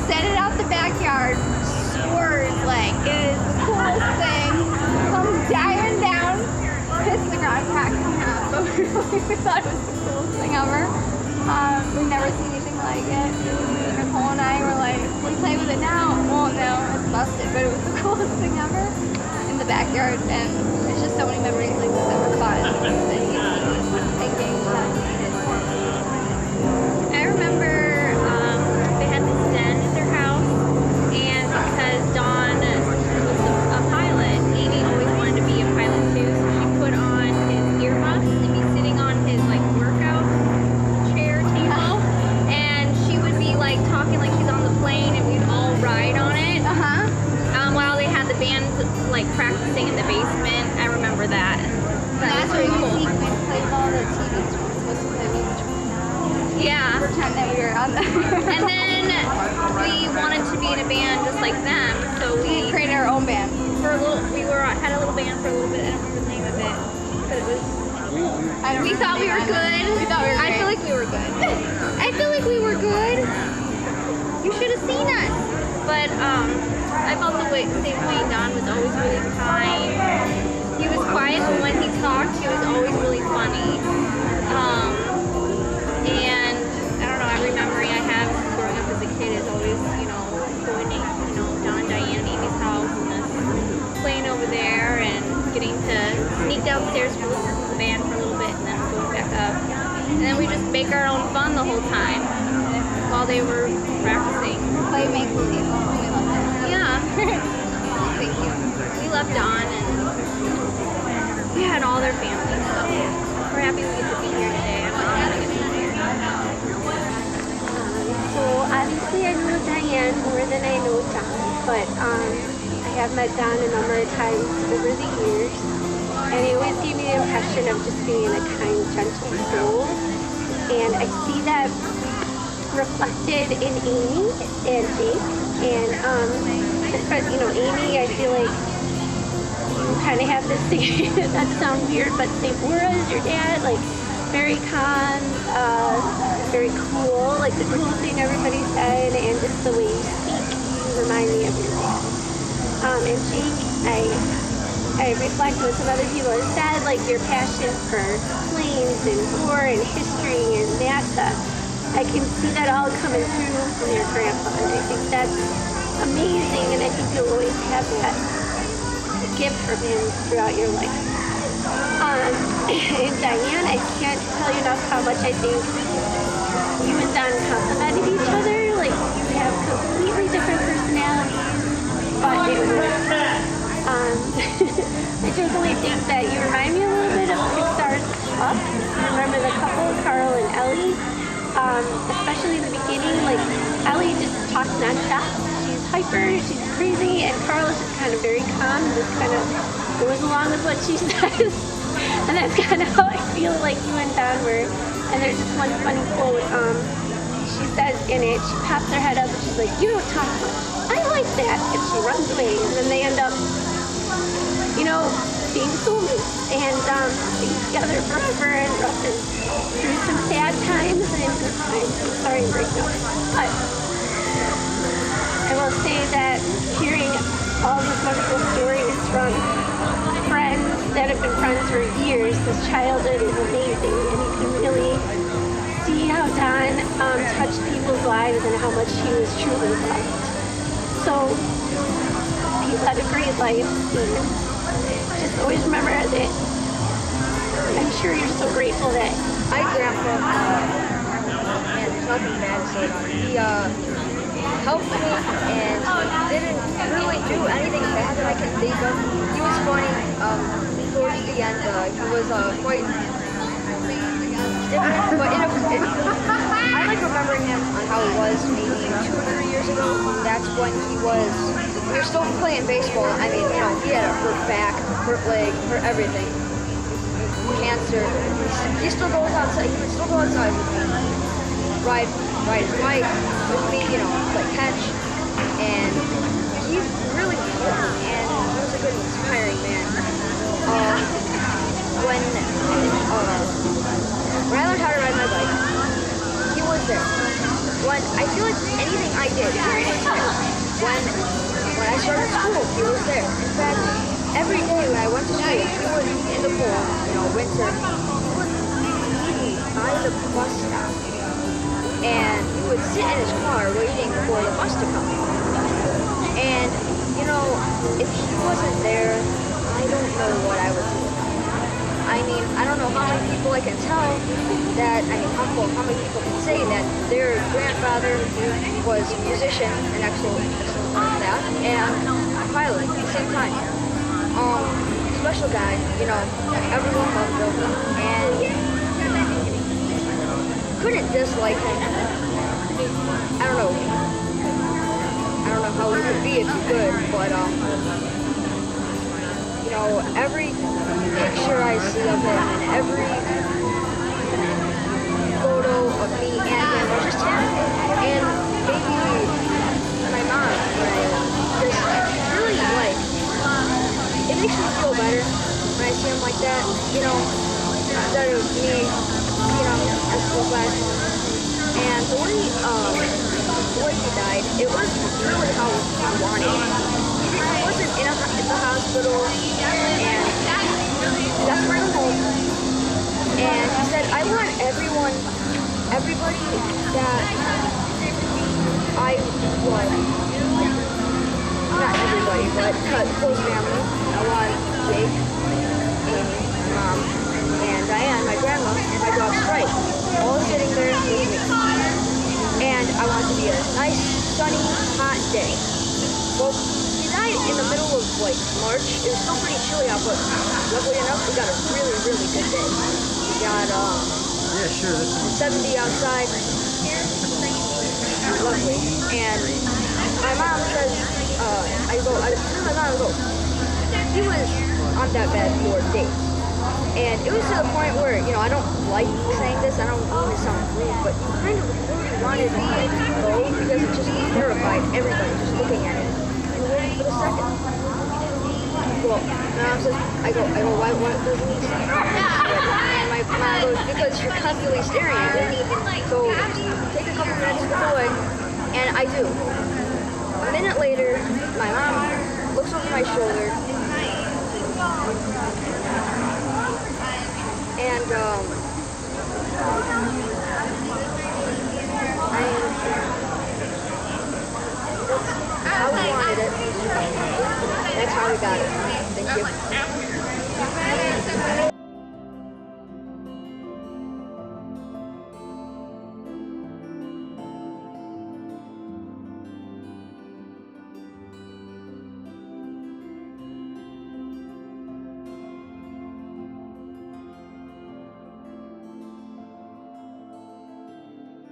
Set it out the backyard, swerves like it is the coolest thing. Comes diving down, hits the ground, cracks in half. But we thought it was the coolest thing ever. We've never seen anything like it. Nicole and I were like, we play with it now. Well, no, it's busted, but it was the coolest thing ever in the backyard. And there's just so many memories like this that were fun. I remember they had this den at their house, and because Don was a pilot, Amy always wanted to be a pilot too, so she put on his earmuffs and be sitting on his workout chair table, and she would be talking like she's on the plane, and we'd all ride on it. While they had the band practicing in the basement. I remember that. That was pretty cool. We played all the TV supposed to play with. Yeah. Pretend that we were And then we wanted to be in a band just like them, so we created our own band. For a little, had a little band for a little bit. I don't remember the name of it, but it was. We thought we were good. We thought we were I great. feel like we were good. I feel like we were good. You should have seen us. But I felt the same way. Don was always really kind. He was quiet, but when he talked, he was always really funny. And I don't know. I'm remembering I have growing up as a kid is always, going to, Don, Diane, Amy's house and just playing over there and getting to sneak downstairs for listening to the band for a little bit and then going back up. And then we just make our own fun the whole time while they were practicing. Play make believe. We love that. Yeah. Thank you. We love Don and we had all their families, so we're happy we get to be here today. I'm glad to get to be here. So obviously I know Diane more than I know Don, but I have met Don a number of times over the years, and he always gave me the impression of just being a kind, gentle soul, and I see that reflected in Amy and Jake, and Amy, I feel like you kind of have this thing, that sounds weird, but same aura as your dad, like very calm, very cool, like the cool thing everybody said, and just the way you speak, you remind me of your dad. And Jake, I reflect what some other people have said, like your passion for planes and war and history and NASA. I can see that all coming through from your grandpa, and I think that's amazing, and I think you'll always have that gift from him throughout your life. And Diane, I can't tell you enough how much I think you and Don complemented each other. Like, you have completely different personalities, but it works. I truthfully think that you remind me a little bit of Pixar's Up. Remember the couple, Carl and Ellie? Especially in the beginning, like, Ellie just talks nonstop. She's hyper, she's crazy, and Carl is just kind of very calm, just kind of goes along with what she says. And that's kind of how I feel like you and Don were. And there's just one funny quote. She says in it, she pops her head up and she's like, "You don't talk much. I like that." And she runs away. And then they end up, being soulmates and being together forever and through some sad times and good times. Sorry to break up. But I will say that hearing all these wonderful stories from friends that have been friends for years since childhood is amazing, and you can really see how Don touched people's lives and how much he was truly loved. So he's had a great life, and just always remember that I'm sure you're so grateful that My grandpa, and there's nothing bad to say about him. He helped me and didn't really do anything bad that I can think of. He was funny. Towards the end, he was quite different, but I like remembering him on how he was maybe 2 or 3 years ago. That's when we were still playing baseball. I mean, he had a hurt back, hurt leg, hurt everything. Cancer. He still goes outside. He would still go outside with me, ride his bike with me, play catch, and he really helped me, and he was a good, inspiring man. When I learned how to ride my bike, he was there. When I feel like anything I did, he was there. When I started school, he was there. In fact, every day when I went to school, he was in the pool, winter. He would meet me by the bus stop, and he would sit in his car waiting for the bus to come. And, if he wasn't there, I don't know what I would do. I mean, I don't know how many people I can tell that, how many people can say that their grandfather was a musician, an excellent like that, and a pilot at the same time. Special guy, everyone loved him, and couldn't dislike him. I don't know how it could be if you could, but every picture I see of him and every photo of me and him was just him. instead of me, at school class. And the way he died, it was really how I wanted it. He wasn't in the hospital, and that's where I'm home. And he said, I want everybody that I was, not everybody, but close family. I want Jake, Amy, my mom, and Diane, my grandma, and my dog Sprite, all sitting there with me. And I want it to be a nice, sunny, hot day. Well, he died in the middle of March. It was still pretty chilly out, but luckily enough, we got a really, really good day. We got 70 outside. Lovely. And my mom says, he was on that bed for days. And it was to the point where, I don't like saying this, I don't mean to sound rude, but you kind of really wanted to go because it just terrified everybody just looking at it and waiting for the second. Well, my mom says, I go, why doesn't he stop? And my mom goes, because you're constantly staring at it. So take a couple minutes to go away. And I do. A minute later, my mom looks over my shoulder. And that's how we wanted it. That's how we got it. Thank you.